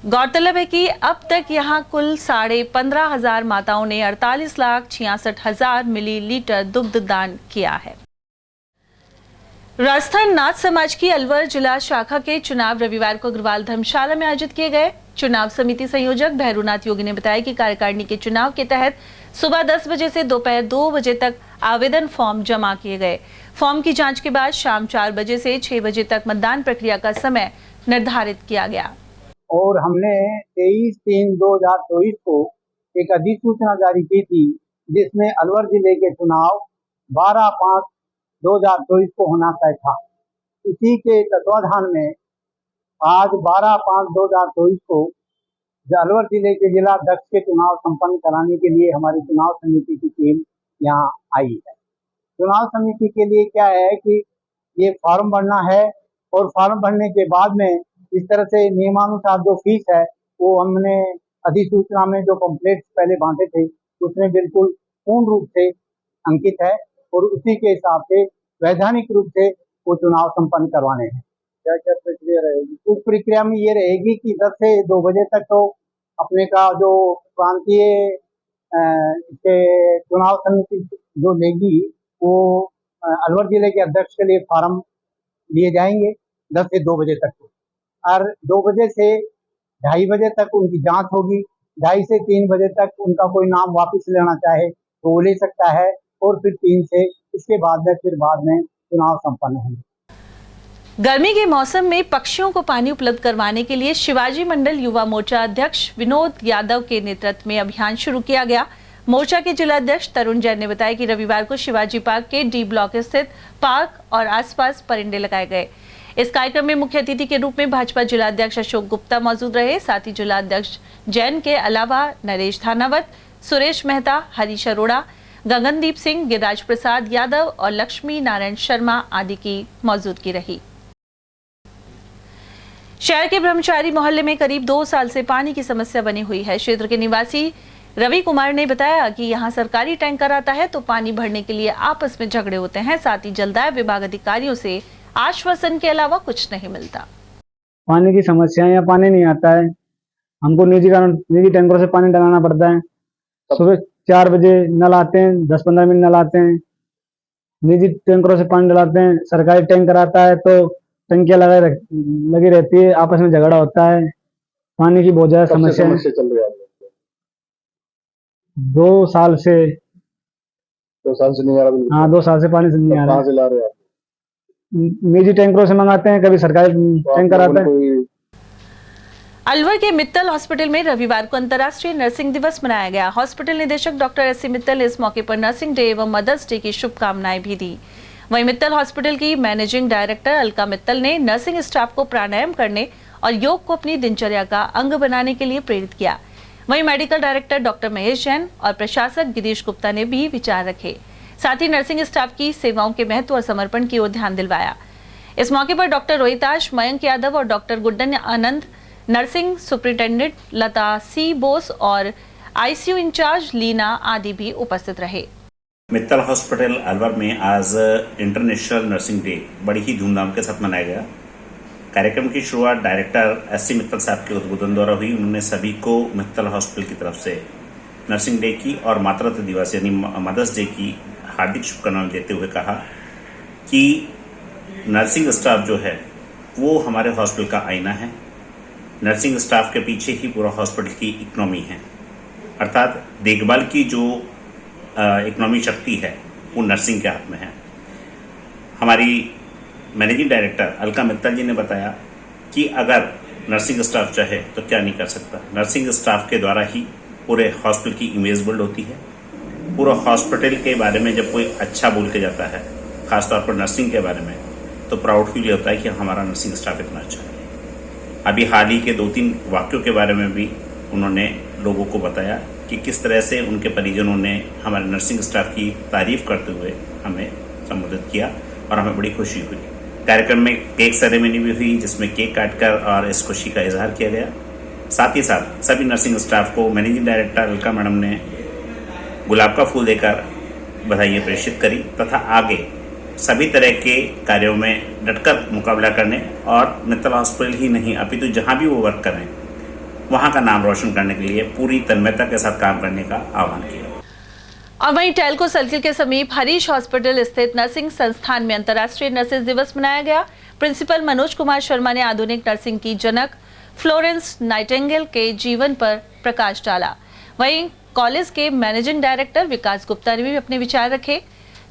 गौरतलब है कि अब तक यहां कुल 15,500 माताओं ने 48,66,000 मिलीलीटर दुग्ध दान किया है। राजस्थान नाथ समाज की अलवर जिला शाखा के चुनाव रविवार को अग्रवाल धर्मशाला में आयोजित किए गए। चुनाव समिति संयोजक भैरूनाथ योगी ने बताया कि कार्यकारिणी के चुनाव के तहत सुबह 10 बजे से दोपहर 2 बजे तक आवेदन फॉर्म जमा किए गए। फॉर्म की जांच के बाद शाम 4 बजे से 6 बजे तक मतदान प्रक्रिया का समय निर्धारित किया गया। और हमने 23/3/2024 को एक अधिसूचना जारी की थी, जिसमें अलवर जिले के चुनाव 12/5/2024 को होना तय था। इसी के तत्वाधान में आज 12/5/2024 को अलवर जिले के जिला अध्यक्ष के चुनाव संपन्न कराने के लिए हमारी चुनाव समिति की टीम यहाँ आई है। चुनाव समिति के लिए क्या है कि ये फॉर्म भरना है और फॉर्म भरने के बाद में इस तरह से नियमानुसार जो फीस है वो हमने अधिसूचना में जो पम्पलेट्स पहले बांटे थे उसमें बिल्कुल पूर्ण रूप से अंकित है और उसी के हिसाब से वैधानिक रूप से वो चुनाव संपन्न करवाने हैं। क्या क्या प्रक्रिया रहेगी? उस प्रक्रिया में ये रहेगी कि 10 से 2 बजे तक तो अपने का जो प्रांतीय चुनाव समिति जो लेगी वो अलवर जिले के अध्यक्ष के लिए फॉर्म लिए जाएंगे 10 से 2 बजे तक और 2 बजे से 2:30 बजे तक उनकी जांच होगी। 2:30 से 3 बजे तक उनका कोई नाम वापस लेना चाहे तो वो ले सकता है और फिर 3 से इसके बाद में चुनाव संपन्न होंगे। गर्मी के मौसम में पक्षियों को पानी उपलब्ध करवाने के लिए शिवाजी मंडल युवा मोर्चा अध्यक्ष विनोद यादव के नेतृत्व में अभियान शुरू किया गया। मोर्चा के जिला अध्यक्ष तरुण जैन ने बताया कि रविवार को शिवाजी पार्क के D ब्लॉक स्थित पार्क और आसपास परिंदे लगाए गए। इस कार्यक्रम में मुख्य अतिथि के रूप में भाजपा जिला अध्यक्ष अशोक गुप्ता मौजूद रहे। साथ ही जिला अध्यक्ष जैन के अलावा नरेश थानावत, सुरेश मेहता, हरीश अरोड़ा, गगनदीप सिंह, गिरिराज प्रसाद यादव और लक्ष्मी नारायण शर्मा आदि की मौजूदगी रही। शहर के ब्रह्मचारी मोहल्ले में करीब 2 साल से पानी की समस्या बनी हुई है। क्षेत्र के निवासी रवि कुमार ने बताया कि यहां सरकारी टैंकर आता है तो पानी भरने के लिए आपस में झगड़े होते हैं। साथ ही जलदाय विभाग अधिकारियों से आश्वासन के अलावा कुछ नहीं मिलता। पानी की समस्या है, यहाँ पानी नहीं आता है। हमको निजी टैंकरों से पानी डलाना पड़ता है। सुबह 4 बजे नल आते हैं, 10-15 मिनट नल आते हैं, निजी टैंकरों से पानी डलाते हैं। सरकारी टैंकर आता है तो टंकियां लगी रहती है, आपस में झगड़ा होता है। पानी की बहुत ज्यादा समस्या चल रही है। 2 साल से नहीं आ रहा। हाँ, 2 साल से पानी नहीं आ रहा। कहाँ से ला रहे हैं आप? निजी टैंकरों से मंगाते हैं, कभी सरकारी टैंकर आता है। अलवर के मित्तल हॉस्पिटल में रविवार को अंतर्राष्ट्रीय नर्सिंग दिवस मनाया गया। हॉस्पिटल निदेशक डॉक्टर एस सी मित्तल ने इस मौके पर नर्सिंग डे एवं मदर्स डे की शुभकामनाएं भी दी। वहीं मित्तल हॉस्पिटल की मैनेजिंग डायरेक्टर अलका मित्तल ने नर्सिंग स्टाफ को प्राणायाम करने और योग को अपनी दिनचर्या का अंग बनाने के लिए प्रेरित किया। वहीं medical director doctor Mahesh Jain और प्रशासक गिरीश गुप्ता ने भी विचार रखे। साथ ही नर्सिंग स्टाफ की सेवाओं के महत्व और समर्पण की ओर ध्यान दिलवाया। इस मौके पर डॉक्टर रोहिताश, मयंक यादव और डॉक्टर गुड्डन आनंद, नर्सिंग सुपरिटेंडेंट लता सी बोस और आईसीयू इंचार्ज लीना आदि भी उपस्थित रहे। मित्तल हॉस्पिटल अलवर में आज इंटरनेशनल नर्सिंग डे बड़ी ही धूमधाम के साथ मनाया गया। कार्यक्रम की शुरुआत डायरेक्टर एस सी मित्तल साहब के उद्बोधन द्वारा हुई। उन्होंने सभी को मित्तल हॉस्पिटल की तरफ से नर्सिंग डे की और मातृत्व दिवस यानी मदर्स डे की हार्दिक शुभकामनाएं देते हुए कहा कि नर्सिंग स्टाफ जो है वो हमारे हॉस्पिटल का आईना है। नर्सिंग स्टाफ के पीछे ही पूरा हॉस्पिटल की इकोनॉमी है, अर्थात देखभाल की जो इकोनॉमी शक्ति है वो नर्सिंग के हाथ में है। हमारी मैनेजिंग डायरेक्टर अलका मित्तल जी ने बताया कि अगर नर्सिंग स्टाफ चाहे तो क्या नहीं कर सकता। नर्सिंग स्टाफ के द्वारा ही पूरे हॉस्पिटल की इमेज बिल्ड होती है। पूरा हॉस्पिटल के बारे में जब कोई अच्छा बोल के जाता है, खासतौर पर नर्सिंग के बारे में, तो प्राउड फील होता है कि हमारा नर्सिंग स्टाफ इतना अच्छा है। अभी हाल ही के 2-3 वाक्यों के बारे में भी उन्होंने लोगों को बताया कि किस तरह से उनके परिजनों ने हमारे नर्सिंग स्टाफ की तारीफ करते हुए हमें संबोधित किया और हमें बड़ी खुशी हुई। कार्यक्रम में केक सेरेमनी भी हुई जिसमें केक काटकर और इस खुशी का इजहार किया गया। साथ ही साथ सभी नर्सिंग स्टाफ को मैनेजिंग डायरेक्टर अलका मैडम ने गुलाब का फूल देकर बधाई प्रेषित करी तथा आगे सभी तरह के कार्यों में डटकर मुकाबला करने और मित्तल हॉस्पिटल ही नहीं अपितु जहां भी वो वर्क करें वहां का नाम रोशन करने के लिए पूरी तन्मयता के साथ काम करने का आह्वान किया। और वहीं टेल्को सर्किल के समीप हरीश हॉस्पिटल स्थित नर्सिंग संस्थान में अंतर्राष्ट्रीय नर्सेज दिवस मनाया गया। प्रिंसिपल मनोज कुमार शर्मा ने आधुनिक नर्सिंग की जनक फ्लोरेंस नाइटिंगेल के जीवन पर प्रकाश डाला। वहीं कॉलेज के मैनेजिंग डायरेक्टर विकास गुप्ता ने भी अपने विचार रखे।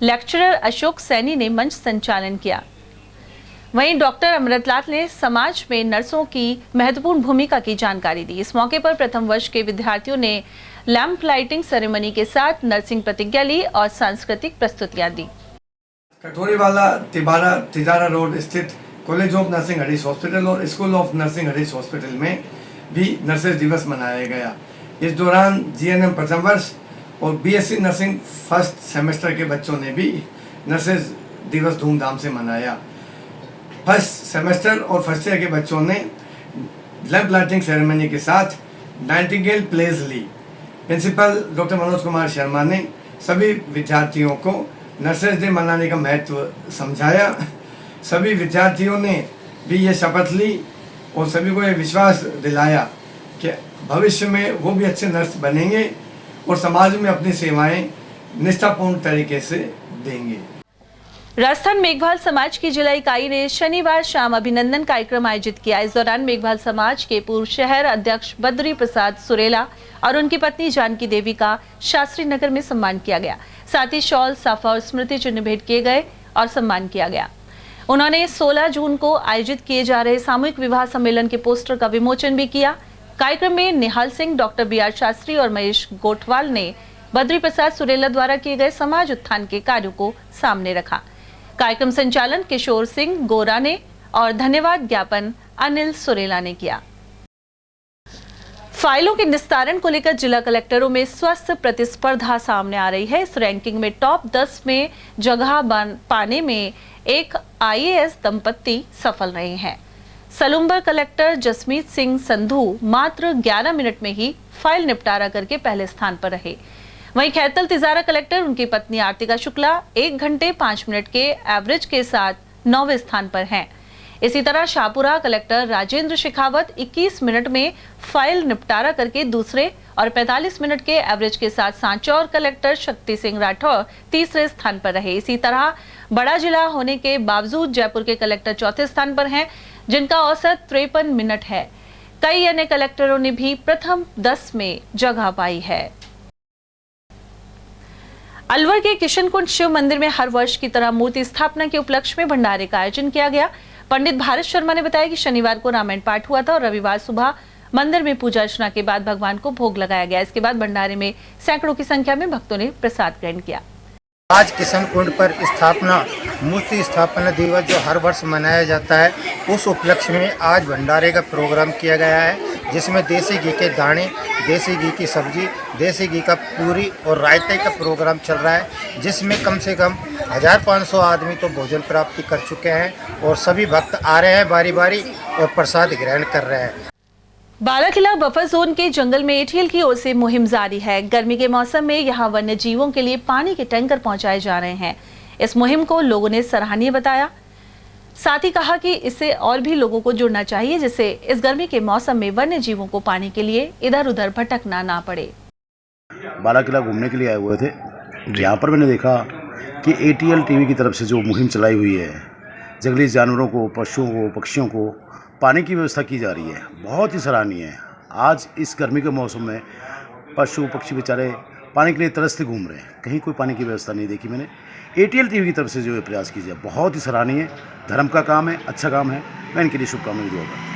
लेक्चरर अशोक सैनी ने मंच संचालन किया। वहीं डॉक्टर अमृतलाल ने समाज में नर्सों की महत्वपूर्ण भूमिका की जानकारी दी। इस मौके पर प्रथम वर्ष के विद्यार्थियों ने लैंप लाइटिंग सेरेमनी के साथ नर्सिंग प्रतिज्ञा ली और सांस्कृतिक प्रस्तुतियां दी। कटोरीवाला तिजारा रोड स्थित college of nursing Harish hospital और school of nursing Harish hospital में भी नर्सेज दिवस मनाया गया। इस दौरान जीएनएम प्रथम वर्ष और बीएससी नर्सिंग फर्स्ट सेमेस्टर के बच्चों ने भी नर्सेज दिवस धूमधाम से मनाया। फर्स्ट सेमेस्टर और फर्स्ट ईयर के बच्चों ने लैंप लाइटिंग सेरेमनी के साथ नाइटिंगेल प्लेज ली। प्रिंसिपल डॉक्टर मनोज कुमार शर्मा ने सभी विद्यार्थियों को नर्सेज डे मनाने का महत्व समझाया। सभी विद्यार्थियों ने भी ये शपथ ली और सभी को ये विश्वास दिलाया कि भविष्य में वो भी अच्छे नर्स बनेंगे और समाज में अपनी सेवाएं निष्ठापूर्ण तरीके से देंगे। राजस्थान मेघवाल समाज की जिला इकाई ने शनिवार शाम अभिनंदन कार्यक्रम आयोजित किया। इस दौरान मेघवाल समाज के पूर्व शहर अध्यक्ष बद्री प्रसाद सुरेला और उनकी पत्नी जानकी देवी का शास्त्री नगर में सम्मान किया गया। साथ ही शॉल, साफा और स्मृति चिन्ह भेंट किए गए और सम्मान किया गया। उन्होंने 16 जून को आयोजित किए जा रहे सामूहिक विवाह सम्मेलन के पोस्टर का विमोचन भी किया। कार्यक्रम में निहाल सिंह, डॉक्टर BR शास्त्री और महेश गोठवाल ने बद्री प्रसाद सुरेला द्वारा किए गए समाज उत्थान के कार्यों को सामने रखा। कार्यक्रम संचालन किशोर सिंह गोरा ने और धन्यवाद ज्ञापन अनिल सुरेला ने किया। फाइलों के निस्तारण को लेकर जिला कलेक्टरों में स्वस्थ प्रतिस्पर्धा सामने आ रही है। इस रैंकिंग में टॉप 10 में जगह पाने में एक IAS दंपत्ति सफल रहे हैं। सलूम्बर कलेक्टर जसमीत सिंह संधू मात्र 11 मिनट में ही फाइल निपटारा करके पहले स्थान पर रहे। वहीं खैरतल तिजारा कलेक्टर उनकी पत्नी आर्तिका शुक्ला 1 घंटे 5 मिनट के एवरेज के साथ 9वें स्थान पर हैं। इसी तरह शाहपुरा कलेक्टर राजेंद्र शेखावत 21 मिनट में फाइल निपटारा करके दूसरे और 45 मिनट के एवरेज के साथ सांचौर कलेक्टर शक्ति सिंह राठौर तीसरे स्थान पर रहे। इसी तरह बड़ा जिला होने के बावजूद जयपुर के कलेक्टर चौथे स्थान पर हैं, जिनका औसत 53 मिनट है। कई अन्य कलेक्टरों ने भी प्रथम 10 में जगह पाई है। अलवर के किशनकुंड शिव मंदिर में हर वर्ष की तरह मूर्ति स्थापना के उपलक्ष्य में भंडारे का आयोजन किया गया। पंडित भारत शर्मा ने बताया कि शनिवार को रामायण पाठ हुआ था और रविवार सुबह मंदिर में पूजा अर्चना के बाद भगवान को भोग लगाया गया। इसके बाद भंडारे में सैकड़ों की संख्या में भक्तों ने प्रसाद ग्रहण किया। आज किशनकुंड पर स्थापना मूर्ति स्थापना दिवस जो हर वर्ष मनाया जाता है, उस उपलक्ष्य में आज भंडारे का प्रोग्राम किया गया है, जिसमें देसी घी के दाने, देसी घी की सब्जी, देसी घी का पूरी और रायते का प्रोग्राम चल रहा है, जिसमें कम से कम 1500 आदमी तो भोजन प्राप्ति कर चुके हैं और सभी भक्त आ रहे हैं बारी बारी और प्रसाद ग्रहण कर रहे हैं। बाराखिला बफर जोन के जंगल में ATL की ओर से मुहिम जारी है। गर्मी के मौसम में यहां वन्य जीवों के लिए पानी के टैंकर पहुंचाए जा रहे हैं। इस मुहिम को लोगों ने सराहनीय बताया, साथ ही कहा कि इससे और भी लोगों को जुड़ना चाहिए, जिससे इस गर्मी के मौसम में वन्य जीवों को पानी के लिए इधर उधर भटकना ना पड़े। बाराखिला घूमने के लिए आए हुए थे। यहाँ पर मैंने देखा कि ATL TV की तरफ से जो मुहिम चलाई हुई है, जंगली जानवरों को, पशुओं को, पक्षियों को पानी की व्यवस्था की जा रही है, बहुत ही सराहनीय है। आज इस गर्मी के मौसम में पशु पक्षी बेचारे पानी के लिए तरसते घूम रहे हैं, कहीं कोई पानी की व्यवस्था नहीं देखी मैंने। ATL TV की तरफ से जो ये प्रयास कीजिए, बहुत ही सराहनीय, धर्म का काम है, अच्छा काम है। मैं इनके लिए शुभकामनाएं दूंगा।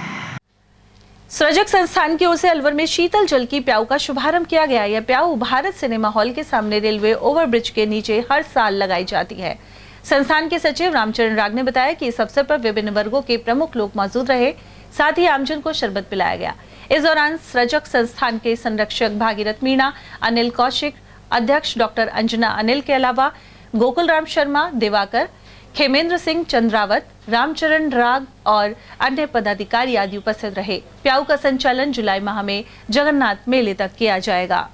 सृजक संस्थान की ओर से अलवर में शीतल जल की प्याऊ का शुभारंभ किया गया। यह प्याऊ भारत सिनेमा हॉल के सामने रेलवे ओवरब्रिज के नीचे हर साल लगाई जाती है। संस्थान के सचिव रामचरण राग ने बताया कि इस अवसर पर विभिन्न वर्गों के प्रमुख लोग मौजूद रहे, साथ ही आमजन को शरबत पिलाया गया। इस दौरान सृजक संस्थान के संरक्षक भागीरथ मीणा, अनिल कौशिक, अध्यक्ष डॉक्टर अंजना अनिल के अलावा गोकुल राम शर्मा, दिवाकर, खेमेंद्र सिंह चंद्रावत, रामचरण राग और अन्य पदाधिकारी आदि उपस्थित रहे। प्याऊ का संचालन जुलाई माह में जगन्नाथ मेले तक किया जाएगा।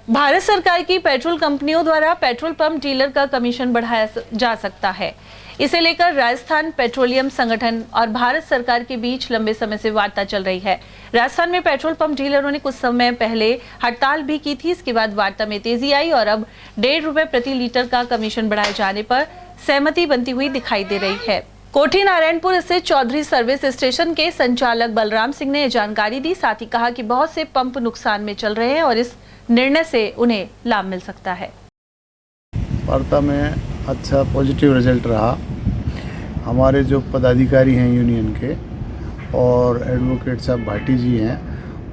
भारत सरकार की पेट्रोल कंपनियों द्वारा पेट्रोल पंप डीलर का कमीशन बढ़ाया जा सकता है। इसे लेकर राजस्थान पेट्रोलियम संगठन और भारत सरकार के बीच लंबे समय से वार्ता चल रही है। राजस्थान में पेट्रोल पंप डीलरों ने कुछ समय पहले हड़ताल भी की थी। इसके बाद वार्ता में तेजी आई और अब 1.5 रुपए प्रति लीटर का कमीशन बढ़ाए जाने पर सहमति बनती हुई दिखाई दे रही है। कोठी नारायणपुर स्थित चौधरी सर्विस स्टेशन के संचालक बलराम सिंह ने जानकारी दी। साथ ही कहा कि बहुत से पंप नुकसान में चल रहे हैं और इस निर्णय से उन्हें लाभ मिल सकता है। वार्ता में अच्छा पॉजिटिव रिजल्ट रहा। हमारे जो पदाधिकारी हैं यूनियन के और एडवोकेट साहब भाटी जी हैं,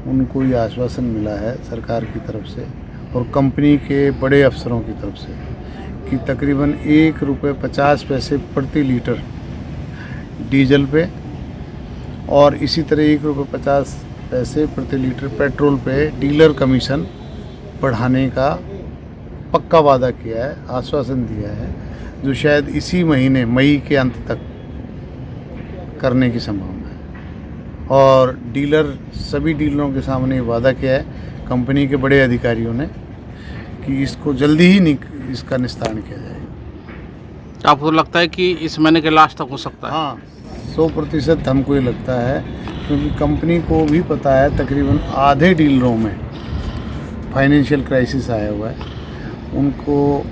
उनको ये आश्वासन मिला है सरकार की तरफ से और कंपनी के बड़े अफसरों की तरफ से कि तकरीबन 1 रुपये 50 पैसे प्रति लीटर डीजल पे और इसी तरह 1 रुपये 50 पैसे प्रति लीटर पेट्रोल पे डीलर कमीशन बढ़ाने का पक्का वादा किया है, आश्वासन दिया है, जो शायद इसी महीने मई के अंत तक करने की संभावना है। और सभी डीलरों के सामने वादा किया है कंपनी के बड़े अधिकारियों ने कि इसको जल्दी ही इसका निस्तारण किया जाएगा। आपको लगता है कि इस महीने के लास्ट तक हो सकता है? हाँ, 100% हमको ये लगता है, क्योंकि कंपनी को भी पता है तकरीबन आधे डीलरों में फाइनेंशियल क्राइसिस आया हुआ है। उनको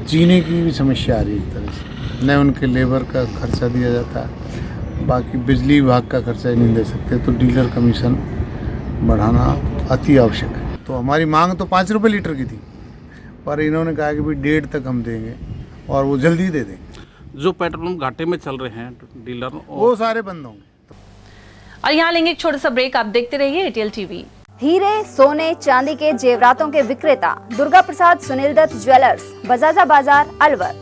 जीने की भी समस्या आ रही है एक तरह से। न उनके लेबर का खर्चा दिया जाता है, बाकी बिजली विभाग का खर्चा ही नहीं दे सकते, तो डीलर कमीशन बढ़ाना अति आवश्यक है। तो हमारी मांग तो 5 रुपये लीटर की थी, पर इन्होंने कहा कि भाई 1.5 तक हम देंगे और वो जल्दी दे देंगे। जो पेट्रोल पंप घाटे में चल रहे हैं डीलर, वो सारे बंद होंगे। और यहाँ लेंगे एक छोटा सा ब्रेक। आप देखते रहिए एटीएल टीवी। हीरे, सोने, चांदी के जेवरातों के विक्रेता दुर्गा प्रसाद सुनील दत्त ज्वेलर्स, बजाजा बाजार, अलवर।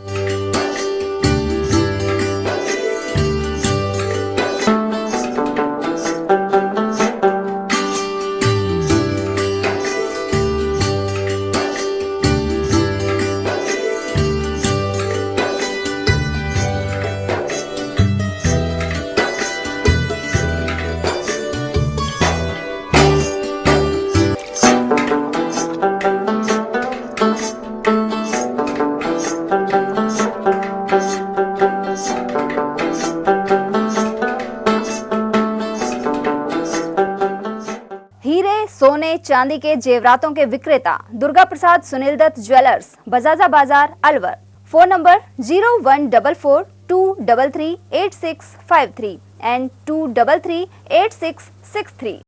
सोने चांदी के जेवरातों के विक्रेता दुर्गा प्रसाद सुनील दत्त ज्वेलर्स, बजाजा बाजार, Alwar. Phone number 0144233863 and 2338663।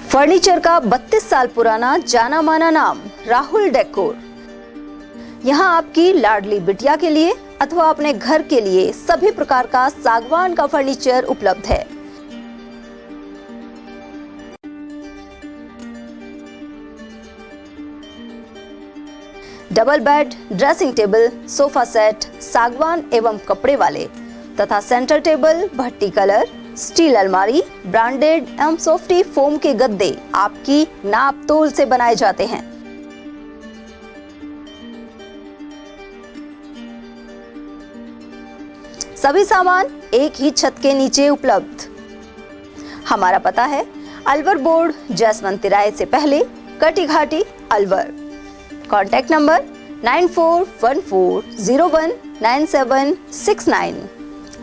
Furniture का 32 साल पुराना जाना माना नाम राहुल डेकोर। यहाँ आपकी लाडली बिटिया के लिए अथवा अपने घर के लिए सभी प्रकार का सागवान का फर्नीचर उपलब्ध है। Double bed, dressing table, sofa set सागवान एवं कपड़े वाले तथा सेंटर टेबल, भट्टी कलर, स्टील अलमारी, ब्रांडेड एवं सॉफ्टी फोम के गद्दे आपकी नाप तोल से बनाए जाते हैं। सभी सामान एक ही छत के नीचे उपलब्ध। हमारा पता है अलवर बोर्ड, जसवंत तिराहे से पहले, Kati Ghati, Alwar. Contact number 9414019769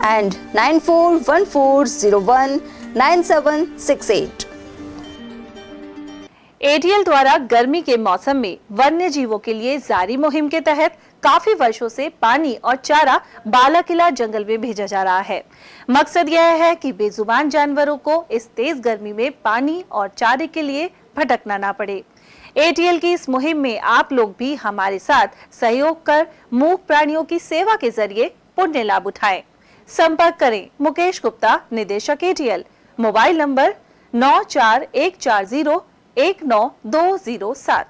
and 9414019768। ATL द्वारा गर्मी के मौसम में वन्य जीवों के लिए जारी मुहिम के तहत काफी वर्षों से पानी और चारा बालाकिला जंगल में भेजा जा रहा है। मकसद यह है कि बेजुबान जानवरों को इस तेज गर्मी में पानी और चारे के लिए भटकना ना पड़े। एटीएल की इस मुहिम में आप लोग भी हमारे साथ सहयोग कर मूक प्राणियों की सेवा के जरिए पुण्य लाभ उठाएं। संपर्क करें मुकेश गुप्ता, निदेशक एटीएल, मोबाइल नंबर 9414019207।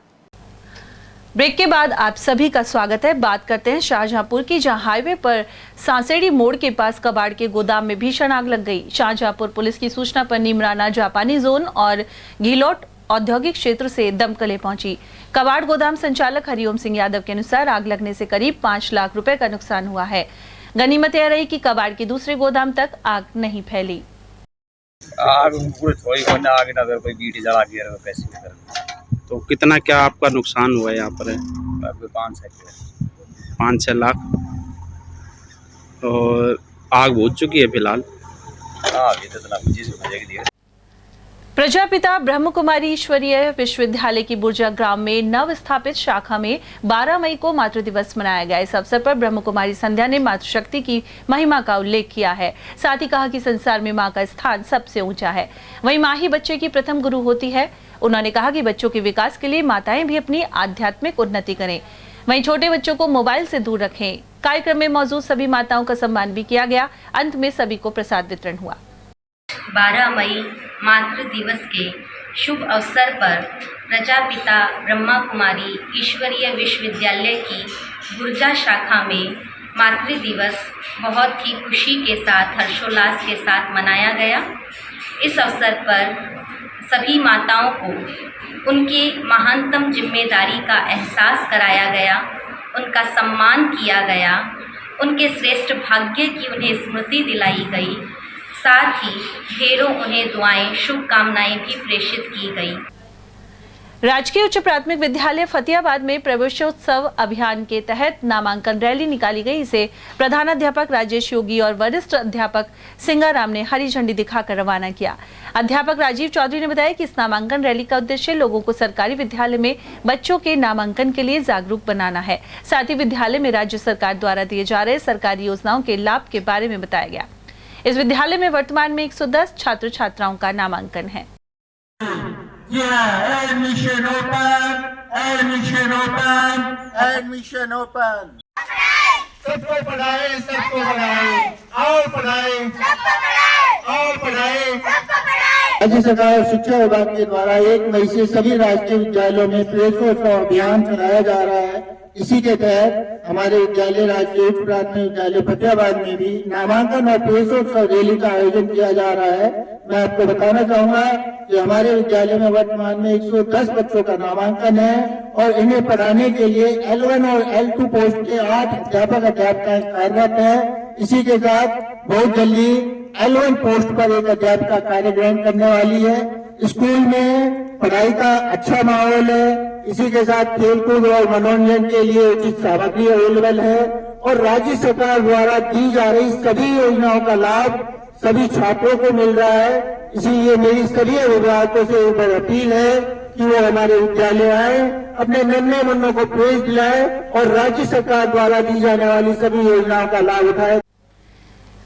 ब्रेक के बाद आप सभी का स्वागत है। बात करते हैं शाहजहांपुर की, जहां हाईवे पर सांसेड़ी मोड़ के पास कबाड़ के गोदाम में भीषण आग लग गई। शाहजहांपुर पुलिस की सूचना पर नीमराना जापानी जोन और घिलोट औद्योगिक क्षेत्र से दमकलें पहुंची। कबाड़ गोदाम संचालक हरिओम सिंह यादव के अनुसार आग लगने से करीब 5 लाख रुपए का नुकसान हुआ है। गनीमत यह रही कि कबाड़ के दूसरे गोदाम तक आग नहीं फैली। आग थोड़ी आग नजर कोई बीट जला दिया कैसे। तो कितना क्या आपका नुकसान हुआ है यहाँ पर? 5-6 लाख। और आग बुझ चुकी है फिलहाल? प्रजापिता ब्रह्म कुमारी ईश्वरीय विश्वविद्यालय की बुर्जा ग्राम में नव स्थापित शाखा में 12 मई को मातृ दिवस मनाया गया। इस अवसर पर ब्रह्म कुमारी संध्या ने मातृशक्ति की महिमा का उल्लेख किया है। साथ ही कहा कि संसार में मां का स्थान सबसे ऊंचा है, वहीं मां ही बच्चे की प्रथम गुरु होती है। उन्होंने कहा कि बच्चों के विकास के लिए माताएं भी अपनी आध्यात्मिक उन्नति करें, वहीं छोटे बच्चों को मोबाइल से दूर रखें। कार्यक्रम में मौजूद सभी माताओं का सम्मान भी किया गया। अंत में सभी को प्रसाद वितरण हुआ। 12 मई मातृ दिवस के शुभ अवसर पर प्रजापिता ब्रह्मा कुमारी ईश्वरीय विश्वविद्यालय की बुर्जा शाखा में मातृ दिवस बहुत ही खुशी के साथ, हर्षोल्लास के साथ मनाया गया। इस अवसर पर सभी माताओं को उनकी महानतम जिम्मेदारी का एहसास कराया गया, उनका सम्मान किया गया, उनके श्रेष्ठ भाग्य की उन्हें स्मृति दिलाई गई। साथ ही ढेरों उन्हें दुआएं, शुभकामनाएं भी प्रेषित की गई। राजकीय उच्च प्राथमिक विद्यालय फतेहाबाद में प्रवेशोत्सव अभियान के तहत नामांकन रैली निकाली गई। इसे प्रधानाध्यापक राजेश योगी और वरिष्ठ अध्यापक सिंगाराम ने हरी झंडी दिखाकर रवाना किया। अध्यापक राजीव चौधरी ने बताया कि इस नामांकन रैली का उद्देश्य लोगों को सरकारी विद्यालय में बच्चों के नामांकन के लिए जागरूक बनाना है। साथ ही विद्यालय में राज्य सरकार द्वारा दिए जा रहे सरकारी योजनाओं के लाभ के बारे में बताया गया। इस विद्यालय में वर्तमान में 110 छात्र छात्राओं का नामांकन है। Admission open, admission open, admission open. सबको पढ़ाए, सबको पढ़ाए, और पढ़ाए, सबको पढ़ाए, और पढ़ाए। राज्य सरकार शिक्षा विभाग के द्वारा 1 मई से सभी राजकीय विद्यालयों में प्रवेशोत्सव अभियान चलाया जा रहा है। इसी के तहत हमारे विद्यालय राजकीय उच्च प्राथमिक विद्यालय फतेहाबाद में भी नामांकन और प्रवेशोत्सव रैली का आयोजन किया जा रहा है। मैं आपको बताना चाहूंगा कि हमारे विद्यालय में वर्तमान में 110 बच्चों का नामांकन है और इन्हें पढ़ाने के लिए L1 और L2 पोस्ट के 8 अध्यापकाएं कार्यरत है। इसी के साथ बहुत जल्दी L1 पोस्ट पर एक अध्यापिका कार्य ग्रहण करने वाली है। स्कूल में पढ़ाई का अच्छा माहौल है। इसी के साथ खेलकूद और मनोरंजन के लिए उचित सामग्री अवेलेबल है और राज्य सरकार द्वारा दी जा रही सभी योजनाओं का लाभ सभी छात्रों को मिल रहा है। इसीलिए मेरी सभी अभिभावकों से एक बार अपील है कि वो हमारे विद्यालय आए, अपने नन्हे मुन्नों को प्रवेश दिलाए और राज्य सरकार द्वारा दी जाने वाली सभी योजनाओं का लाभ उठाए।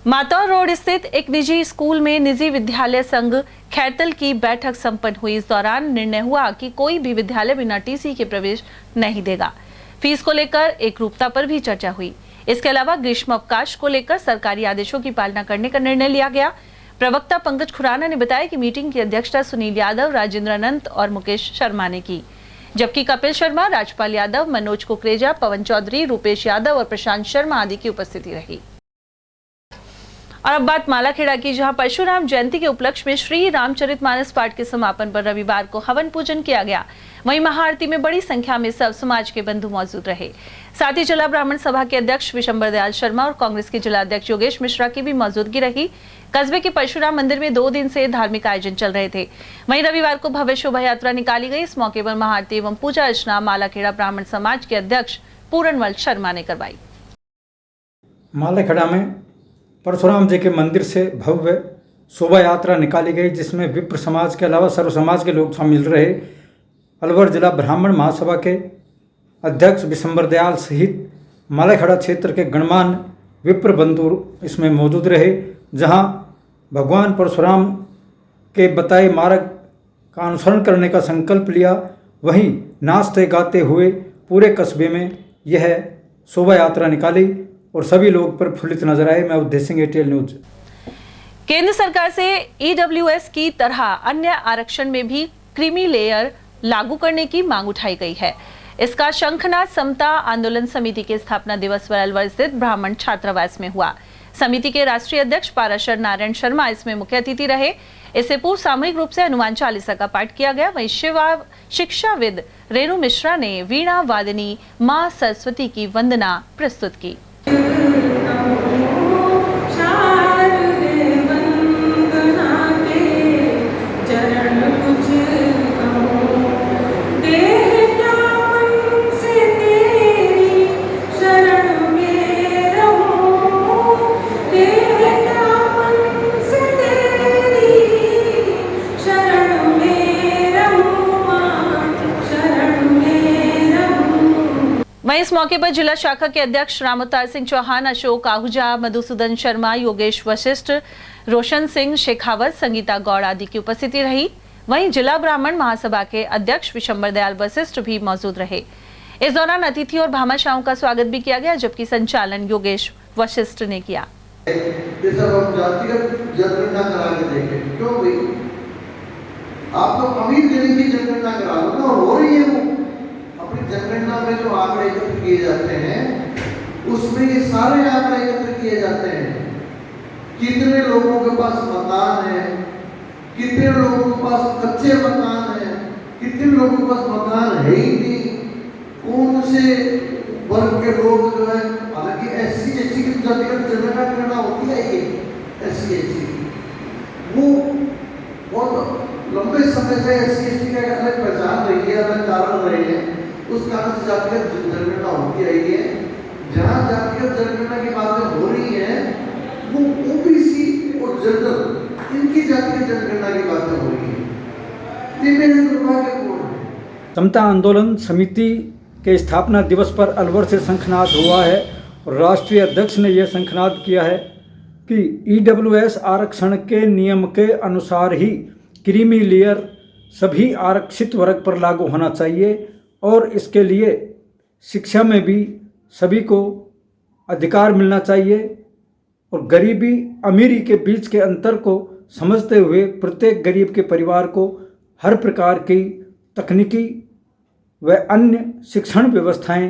मातौर रोड स्थित एक निजी स्कूल में निजी विद्यालय संघ खैरतल की बैठक संपन्न हुई। इस दौरान निर्णय हुआ कि कोई भी विद्यालय बिना टीसी के प्रवेश नहीं देगा। फीस को लेकर एकरूपता पर भी चर्चा हुई। इसके अलावा ग्रीष्म अवकाश को लेकर सरकारी आदेशों की पालना करने का निर्णय लिया गया। प्रवक्ता पंकज खुराना ने बताया कि मीटिंग की अध्यक्षता सुनील यादव, राजेंद्र अनंत और मुकेश शर्मा ने की, जबकि कपिल शर्मा, राजपाल यादव, मनोज कुकरेजा, पवन चौधरी, रूपेश यादव और प्रशांत शर्मा आदि की उपस्थिति रही। और अब बात मालाखेड़ा की, जहां परशुराम जयंती के उपलक्ष्य में श्री रामचरितमानस पाठ के समापन पर रविवार को हवन पूजन किया गया। वहीं महाआरती में बड़ी संख्या में सब समाज के बंधु मौजूद रहे। साथ ही जिला ब्राह्मण सभा के अध्यक्ष विशंबर दयाल शर्मा और कांग्रेस के जिला अध्यक्ष योगेश मिश्रा की भी मौजूदगी रही। कस्बे के परशुराम मंदिर में 2 दिन से धार्मिक आयोजन चल रहे थे। वहीं रविवार को भव्य शोभा यात्रा निकाली गई। इस मौके पर महाआरती एवं पूजा अर्चना मालाखेड़ा ब्राह्मण समाज के अध्यक्ष पूरनवल शर्मा ने करवाई। मालाखेड़ा में परशुराम जी के मंदिर से भव्य शोभा यात्रा निकाली गई, जिसमें विप्र समाज के अलावा सर्व समाज के लोग शामिल रहे। अलवर जिला ब्राह्मण महासभा के अध्यक्ष विशंबर दयाल सहित मालाखेड़ा क्षेत्र के गणमान्य विप्र बंधु इसमें मौजूद रहे, जहां भगवान परशुराम के बताए मार्ग का अनुसरण करने का संकल्प लिया। वहीं नाचते गाते हुए पूरे कस्बे में यह शोभा यात्रा निकाली और सभी लोग प्रफुल्लित नजर आए। मैं उद्देश्य सिंह, ATL न्यूज। केंद्र सरकार से EWS की तरह अन्य आरक्षण में भी क्रीमी लेयर लागू करने की मांग उठाई गई है। इसका शंखनाद समता आंदोलन समिति के स्थापना दिवस पर अलवर स्थित ब्राह्मण छात्रावास में हुआ। समिति के राष्ट्रीय अध्यक्ष पाराशर नारायण शर्मा इसमें मुख्य अतिथि रहे। इससे पूर्व सामूहिक रूप से हनुमान चालीसा का पाठ किया गया। वहीं शिक्षाविद रेणु मिश्रा ने वीणा वादनी मां सरस्वती की वंदना प्रस्तुत की। वहीं इस मौके पर जिला शाखा के अध्यक्ष रामअवतार सिंह चौहान, अशोक आहूजा, मधुसूदन शर्मा, योगेश वशिष्ठ, रोशन सिंह शेखावत, संगीता गौड़ आदि की उपस्थिति रही। वहीं जिला ब्राह्मण महासभा के अध्यक्ष विशंबर दयाल वशिष्ठ भी मौजूद रहे। इस दौरान अतिथि और भामाशाहों का स्वागत भी किया गया, जबकि संचालन योगेश वशिष्ठ ने किया। क्यों भाई, आप तो अमीर गरीब की जनगणना करा लो ना, हो रही है वो। अपनी जनगणना में जो आंकड़े एकत्र किए जाते हैं उसमें ये सारे आंकड़े एकत्र किए जाते हैं। कितने लोगों के पास मकान है, कितने लोगों के पास कच्चे मकान है, कितने लोगों के पास मकान है ही नहीं, कौन से वर्ग के लोग जो है, हालांकि SC/ST की जातिगत जनगणना होती है ये SC/ST वो बहुत लंबे समय से SC/ST का अलग पहचान रही है, अलग कारण रहे हैं, उस कारण से जातिगत जनगणना होती आई है। जहाँ जातिगत जनगणना की बातें हो रही हैं वो OBC और जनरल इनकी जातिगत जनगणना की बातें हो रही है। ये मेरे दुर्भाग्यपूर्ण है। समता आंदोलन समिति के स्थापना दिवस पर अलवर से शंखनाद हुआ है और राष्ट्रीय अध्यक्ष ने यह शंखनाद किया है कि EWS आरक्षण के नियम के अनुसार ही क्रीमी लेयर सभी आरक्षित वर्ग पर लागू होना चाहिए और इसके लिए शिक्षा में भी सभी को अधिकार मिलना चाहिए और गरीबी अमीरी के बीच के अंतर को समझते हुए प्रत्येक गरीब के परिवार को हर प्रकार की तकनीकी व अन्य शिक्षण व्यवस्थाएं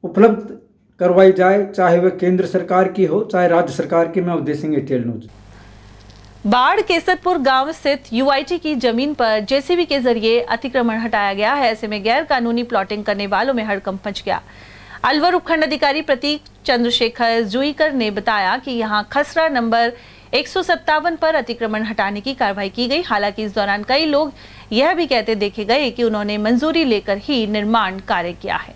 उपलब्ध करवाई जाए, चाहे वह केंद्र सरकार की हो चाहे राज्य सरकार की। मैं अवधि सिंह, एटीएल न्यूज। बाढ़ केसतपुर गांव स्थित यूआईटी की जमीन पर जेसीबी के जरिए अतिक्रमण हटाया गया है। ऐसे में गैर कानूनी प्लॉटिंग करने वालों में हड़कंप मच गया। अलवर उपखंड अधिकारी प्रतीक चंद्रशेखर जुईकर ने बताया कि यहां खसरा नंबर 157 पर अतिक्रमण हटाने की कार्रवाई की गई। हालांकि इस दौरान कई लोग यह भी कहते देखे गए कि उन्होंने मंजूरी लेकर ही निर्माण कार्य किया है।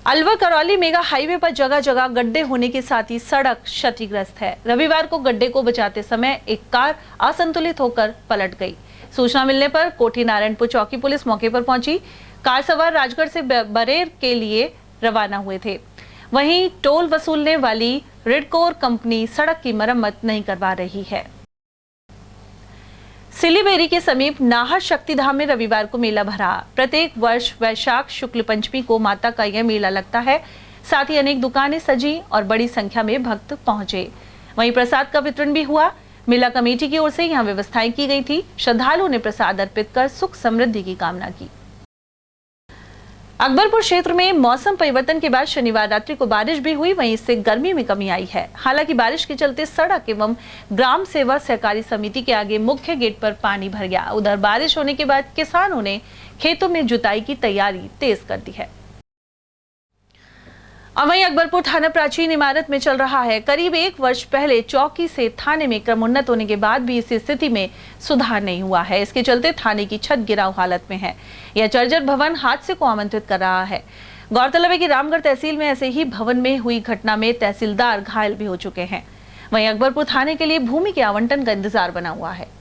अलवर करौली मेगा हाईवे पर जगह जगह गड्ढे होने के साथ ही सड़क क्षतिग्रस्त है। रविवार को गड्ढे को बचाते समय एक कार असंतुलित होकर पलट गई। सूचना मिलने पर कोठी नारायणपुर चौकी पुलिस मौके पर पहुंची। कार सवार राजगढ़ से बरेर के लिए रवाना हुए थे। वहीं टोल वसूलने वाली रिडकोर कंपनी सड़क की मरम्मत नहीं करवा रही है। सिलीबेरी के समीप नाहर शक्तिधाम में रविवार को मेला भरा। प्रत्येक वर्ष वैशाख शुक्ल पंचमी को माता का यह मेला लगता है। साथ ही अनेक दुकानें सजी और बड़ी संख्या में भक्त पहुंचे। वहीं प्रसाद का वितरण भी हुआ। मेला कमेटी की ओर से यहां व्यवस्थाएं की गई थी। श्रद्धालुओं ने प्रसाद अर्पित कर सुख समृद्धि की कामना की। अकबरपुर क्षेत्र में मौसम परिवर्तन के बाद शनिवार रात्रि को बारिश भी हुई। वहीं इससे गर्मी में कमी आई है। हालांकि बारिश के चलते सड़क एवं ग्राम सेवा सहकारी समिति के आगे मुख्य गेट पर पानी भर गया। उधर बारिश होने के बाद किसानों ने खेतों में जुताई की तैयारी तेज कर दी है। वहीं अकबरपुर थाना प्राचीन इमारत में चल रहा है। करीब 1 वर्ष पहले चौकी से थाने में क्रमोन्नत होने के बाद भी इस स्थिति में सुधार नहीं हुआ है। इसके चलते थाने की छत गिराव हालत में है। यह जर्जर भवन हादसे को आमंत्रित कर रहा है। गौरतलब है कि रामगढ़ तहसील में ऐसे ही भवन में हुई घटना में तहसीलदार घायल भी हो चुके हैं। वहीं अकबरपुर थाने के लिए भूमि के आवंटन का इंतजार बना हुआ है।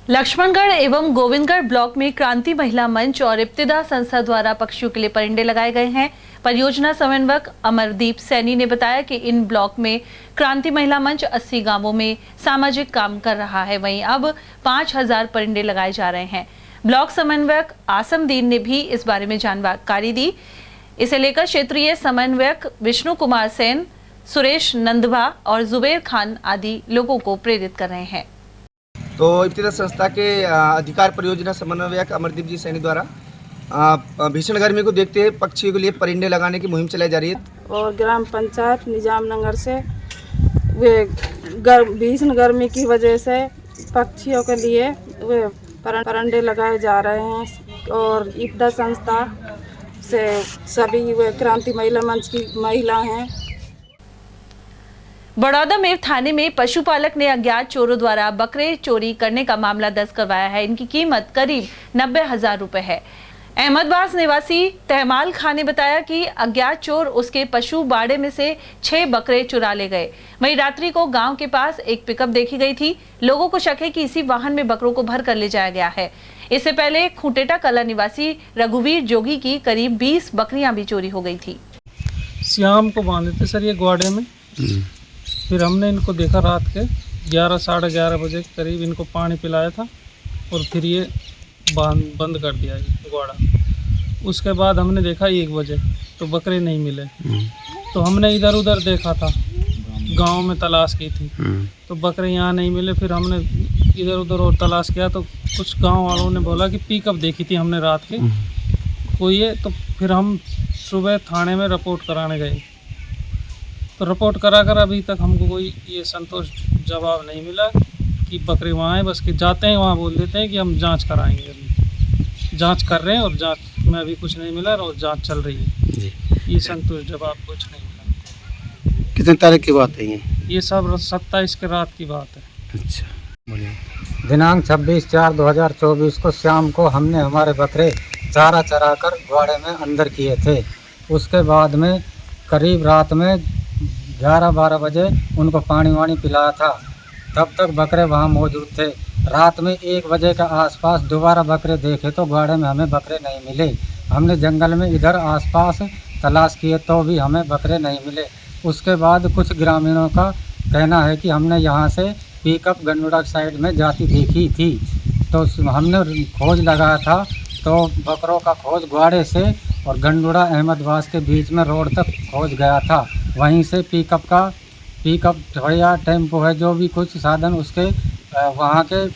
लक्ष्मणगढ़ एवं गोविंदगढ़ ब्लॉक में क्रांति महिला मंच और इब्तिदा संस्था द्वारा पक्षियों के लिए परिंदे लगाए गए हैं। परियोजना समन्वयक अमरदीप सैनी ने बताया कि इन ब्लॉक में क्रांति महिला मंच 80 गांवों में सामाजिक काम कर रहा है। वहीं अब 5000 परिंदे लगाए जा रहे हैं। ब्लॉक समन्वयक आसमदीन ने भी इस बारे में जानकारी दी। इसे लेकर क्षेत्रीय समन्वयक विष्णु कुमार सेन, सुरेश नंदवा और जुबेर खान आदि लोगों को प्रेरित कर रहे हैं। तो इब्तिदा संस्था के अधिकार परियोजना समन्वयक अमरदीप जी सैनी द्वारा भीषण गर्मी को देखते हुए पक्षियों के लिए परिंदे लगाने की मुहिम चलाई जा रही है। और ग्राम पंचायत निजामनगर से वे भीषण गर्मी की वजह से पक्षियों के लिए वे परिंदे लगाए जा रहे हैं। और इब्तिदा संस्था से सभी वे क्रांति महिला मंच की महिला हैं। बड़ौदा मेव थाने में पशुपालक ने अज्ञात चोरों द्वारा बकरे चोरी करने का मामला दर्ज करवाया है। इनकी कीमत करीब 90,000 रुपए है। अहमदाबाद निवासी तहमाल खान ने बताया कि अज्ञात चोर उसके पशु बाड़े में से 6 बकरे चुरा ले गए। वहीं रात्रि को गांव के पास एक पिकअप देखी गई थी। लोगों को शक है कि इसी वाहन में बकरों को भर कर ले जाया गया है। इससे पहले खूंटेटा कला निवासी रघुवीर जोगी की करीब 20 बकरियां भी चोरी हो गई थी। शाम को बांधे थे सर ये ग्वाड़े में। फिर हमने इनको देखा रात के 11 साढ़े 11 बजे के करीब इनको पानी पिलाया था और फिर ये बंद कर दिया ये ग्वाड़ा। उसके बाद हमने देखा 1 बजे तो बकरे नहीं मिले। तो हमने इधर उधर देखा था, गांव में तलाश की थी तो बकरे यहाँ नहीं मिले। फिर हमने इधर उधर और तलाश किया तो कुछ गांव वालों ने बोला कि पिकअप देखी थी हमने रात के कोई है। तो फिर हम सुबह थाने में रिपोर्ट कराने गए तो रिपोर्ट कराकर अभी तक हमको कोई ये संतोष जवाब नहीं मिला कि बकरे वहाँ हैं। बस कि जाते हैं वहाँ बोल देते हैं कि हम जांच कराएंगे। अभी जांच कर रहे हैं और जांच में अभी कुछ नहीं मिला और जांच चल रही है। ये संतोष जवाब कुछ नहीं मिला। कितने तारीख की बात है ये सब 27 के रात की बात है। अच्छा बोलिए। दिनांक 26/4/2024 को शाम को हमने हमारे बकरे चारा चराकर ग्वाड़े में अंदर किए थे। उसके बाद में करीब रात में 11-12 बजे उनको पानी वानी पिलाया था। तब तक बकरे वहाँ मौजूद थे। रात में 1 बजे के आसपास दोबारा बकरे देखे तो ग्वाड़े में हमें बकरे नहीं मिले। हमने जंगल में इधर आसपास तलाश किए तो भी हमें बकरे नहीं मिले। उसके बाद कुछ ग्रामीणों का कहना है कि हमने यहाँ से पिकअप गंडोड़ा साइड में जाती देखी थी। तो हमने खोज लगाया था तो बकरों का खोज ग्वाड़े से और गंडोड़ा अहमदाबाद के बीच में रोड तक खोज गया था। वहीं से पिकअप है या टेम्पो है, जो भी कुछ साधन उसके वहाँ के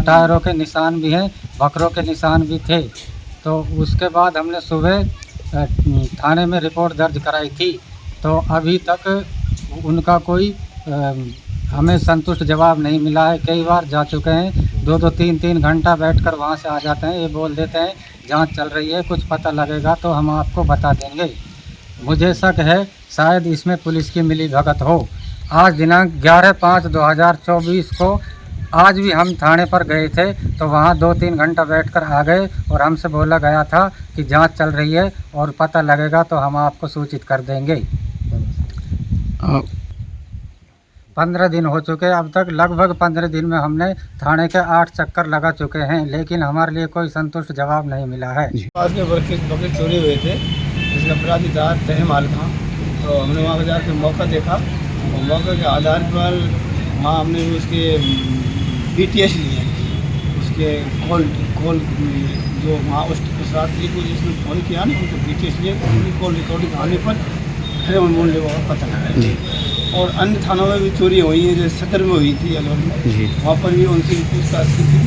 टायरों के निशान भी हैं, बकरों के निशान भी थे। तो उसके बाद हमने सुबह थाने में रिपोर्ट दर्ज कराई थी। तो अभी तक उनका कोई हमें संतुष्ट जवाब नहीं मिला है। कई बार जा चुके हैं, 2-2 3-3 घंटा बैठकर वहाँ से आ जाते हैं। ये बोल देते हैं जांच चल रही है, कुछ पता लगेगा तो हम आपको बता देंगे। मुझे शक है शायद इसमें पुलिस की मिलीभगत हो। आज दिनांक 11/5/2024 को आज भी हम थाने पर गए थे, तो वहाँ 2-3 घंटा बैठकर आ गए और हमसे बोला गया था कि जांच चल रही है और पता लगेगा तो हम आपको सूचित कर देंगे। 15 दिन हो चुके, अब तक लगभग 15 दिन में हमने थाने के 8 चक्कर लगा चुके हैं, लेकिन हमारे लिए कोई संतुष्ट जवाब नहीं मिला है। पास में बकरे चोरी हुए थे, जिसका अपराधीदार तहमाल था। तो हमने वहाँ जाकर मौका देखा और मौके के आधार पर वहाँ हमने उसके BTS लिए, उसके कॉल जो वहाँ उस रात को जिसने फ़ोन किया ना, उनके BTS लिए, उनकी कॉल रिकॉर्डिंग आने पर फिर उन मूल्य का पता लगा। और अन्य थानों में भी चोरी हुई है, जैसे सदर में हुई थी अलवर में, वहाँ पर भी उनसे पूछताछ की थी।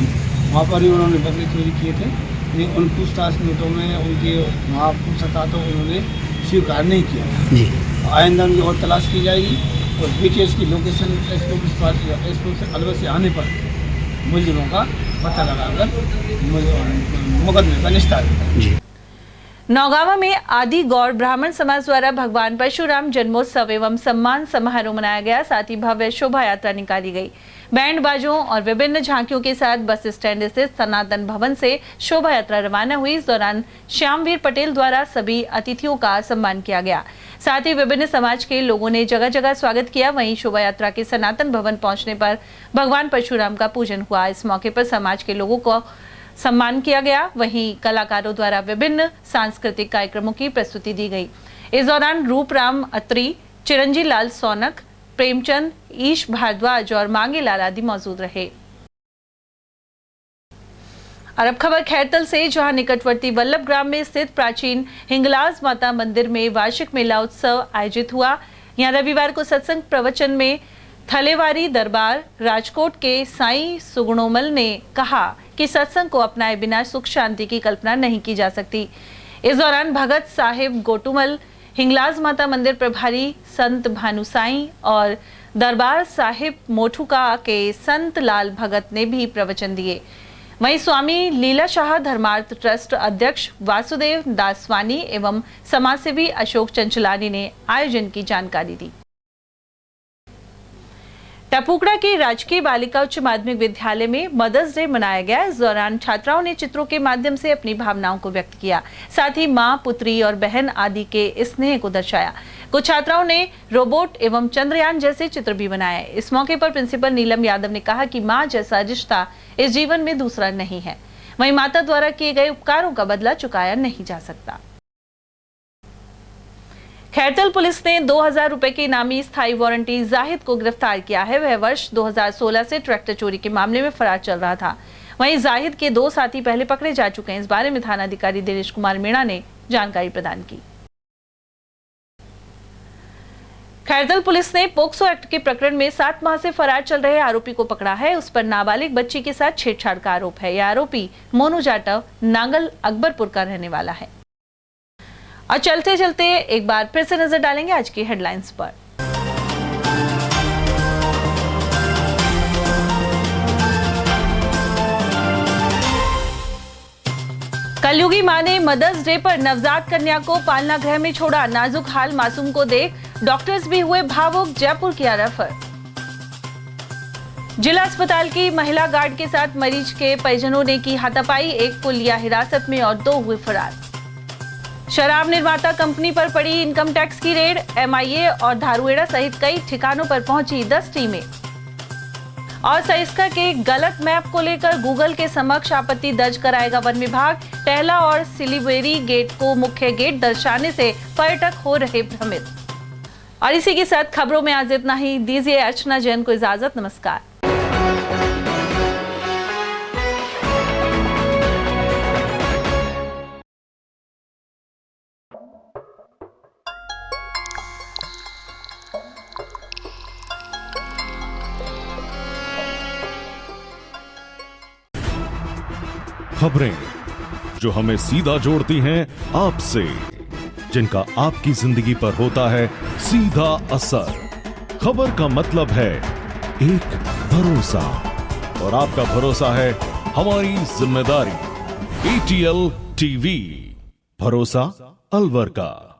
वहाँ पर भी उन्होंने बकरे चोरी किए थे, लेकिन उन पूछताछ नोटों में उनके वहाँ पूछा था तो उन्होंने स्वीकार नहीं किया था। आइंदा उनकी और तलाश की जाएगी और BTS की लोकेशन एसपी से अलवर से आने पर मुलजिमों का पता लगाकर मुकदमे का निस्तारण। नौगावा में आदि गौड़ ब्राह्मण समाज द्वारा भगवान परशुराम जन्मोत्सव एवं सम्मान समारोह मनाया गया। साथ ही भव्य शोभा यात्रा निकाली गई। बैंड बाजों और विभिन्न झांकियों के साथ बस स्टैंड स्थित सनातन भवन से शोभा यात्रा रवाना हुई। इस दौरान श्यामवीर पटेल द्वारा सभी अतिथियों का सम्मान किया गया। साथ ही विभिन्न समाज के लोगों ने जगह जगह स्वागत किया। वहीं शोभा यात्रा के सनातन भवन पहुंचने पर भगवान परशुराम का पूजन हुआ। इस मौके पर समाज के लोगों को सम्मान किया गया। वहीं कलाकारों द्वारा विभिन्न सांस्कृतिक कार्यक्रमों की प्रस्तुति दी गई। इस दौरान रूपराम अत्री, चिरंजी लाल सोनक, प्रेमचंद, ईश भारद्वाज और मांगे लाल आदि मौजूद रहे। अरब खबर खैरतल से, जहां निकटवर्ती वल्लभ ग्राम में स्थित प्राचीन हिंगलाज माता मंदिर में वार्षिक मेला उत्सव आयोजित हुआ। यहां रविवार को सत्संग प्रवचन में थलेवारी दरबार राजकोट के साईं सुगुणोमल ने कहा कि सत्संग को अपनाए बिना सुख शांति की कल्पना नहीं की जा सकती। इस दौरान भगत साहिब गोटुमल, हिंगलाज माता मंदिर प्रभारी संत भानु साईं और दरबार साहिब मोठुका के संत लाल भगत ने भी प्रवचन दिए। वहीं स्वामी लीला शाह धर्मार्थ ट्रस्ट अध्यक्ष वासुदेव दासवानी एवं समाजसेवी अशोक चंचलानी ने आयोजन की जानकारी दी। टपुकड़ा के राजकीय बालिका उच्च माध्यमिक विद्यालय में मदर्स डे मनाया गया। इस दौरान छात्राओं ने चित्रों के माध्यम से अपनी भावनाओं को व्यक्त किया। साथ ही मां, पुत्री और बहन आदि के स्नेह को दर्शाया। कुछ छात्राओं ने रोबोट एवं चंद्रयान जैसे चित्र भी बनाए। इस मौके पर प्रिंसिपल नीलम यादव ने कहा कि मां जैसा रिश्ता इस जीवन में दूसरा नहीं है। वहीं माता द्वारा किए गए उपकारों का बदला चुकाया नहीं जा सकता। खैरतल पुलिस ने 2000 रुपए के इनामी स्थायी वारंटी जाहिद को गिरफ्तार किया है। वह वर्ष 2016 से ट्रैक्टर चोरी के मामले में फरार चल रहा था। वहीं जाहिद के 2 साथी पहले पकड़े जा चुके हैं। इस बारे में थानाधिकारी दिनेश कुमार मीणा ने जानकारी प्रदान की। खैरतल पुलिस ने पोक्सो एक्ट के प्रकरण में 7 माह से फरार चल रहे आरोपी को पकड़ा है। उस पर नाबालिग बच्ची के साथ छेड़छाड़ का आरोप है। यह आरोपी मोनू जाटव नांगल अकबरपुर का रहने वाला है। और चलते चलते एक बार फिर से नजर डालेंगे आज की हेडलाइंस पर। कलयुगी मां ने मदर्स डे पर नवजात कन्या को पालना गृह में छोड़ा। नाजुक हाल मासूम को देख डॉक्टर्स भी हुए भावुक। जयपुर किया रेफर। जिला अस्पताल की महिला गार्ड के साथ मरीज के परिजनों ने की हाथापाई। एक को लिया हिरासत में और 2 हुए फरार। शराब निर्माता कंपनी पर पड़ी इनकम टैक्स की रेड। MIA और धारुएड़ा सहित कई ठिकानों पर पहुंची 10 टीमें। और सहिष्कर के गलत मैप को लेकर गूगल के समक्ष आपत्ति दर्ज कराएगा वन विभाग। टहला और सिलीबेरी गेट को मुख्य गेट दर्शाने से पर्यटक हो रहे भ्रमित। और इसी के साथ खबरों में आज इतना ही। दीजिए अर्चना जैन को इजाजत। नमस्कार। खबरें जो हमें सीधा जोड़ती हैं आपसे, जिनका आपकी जिंदगी पर होता है सीधा असर। खबर का मतलब है एक भरोसा, और आपका भरोसा है हमारी जिम्मेदारी। ATL TV, भरोसा अलवर का।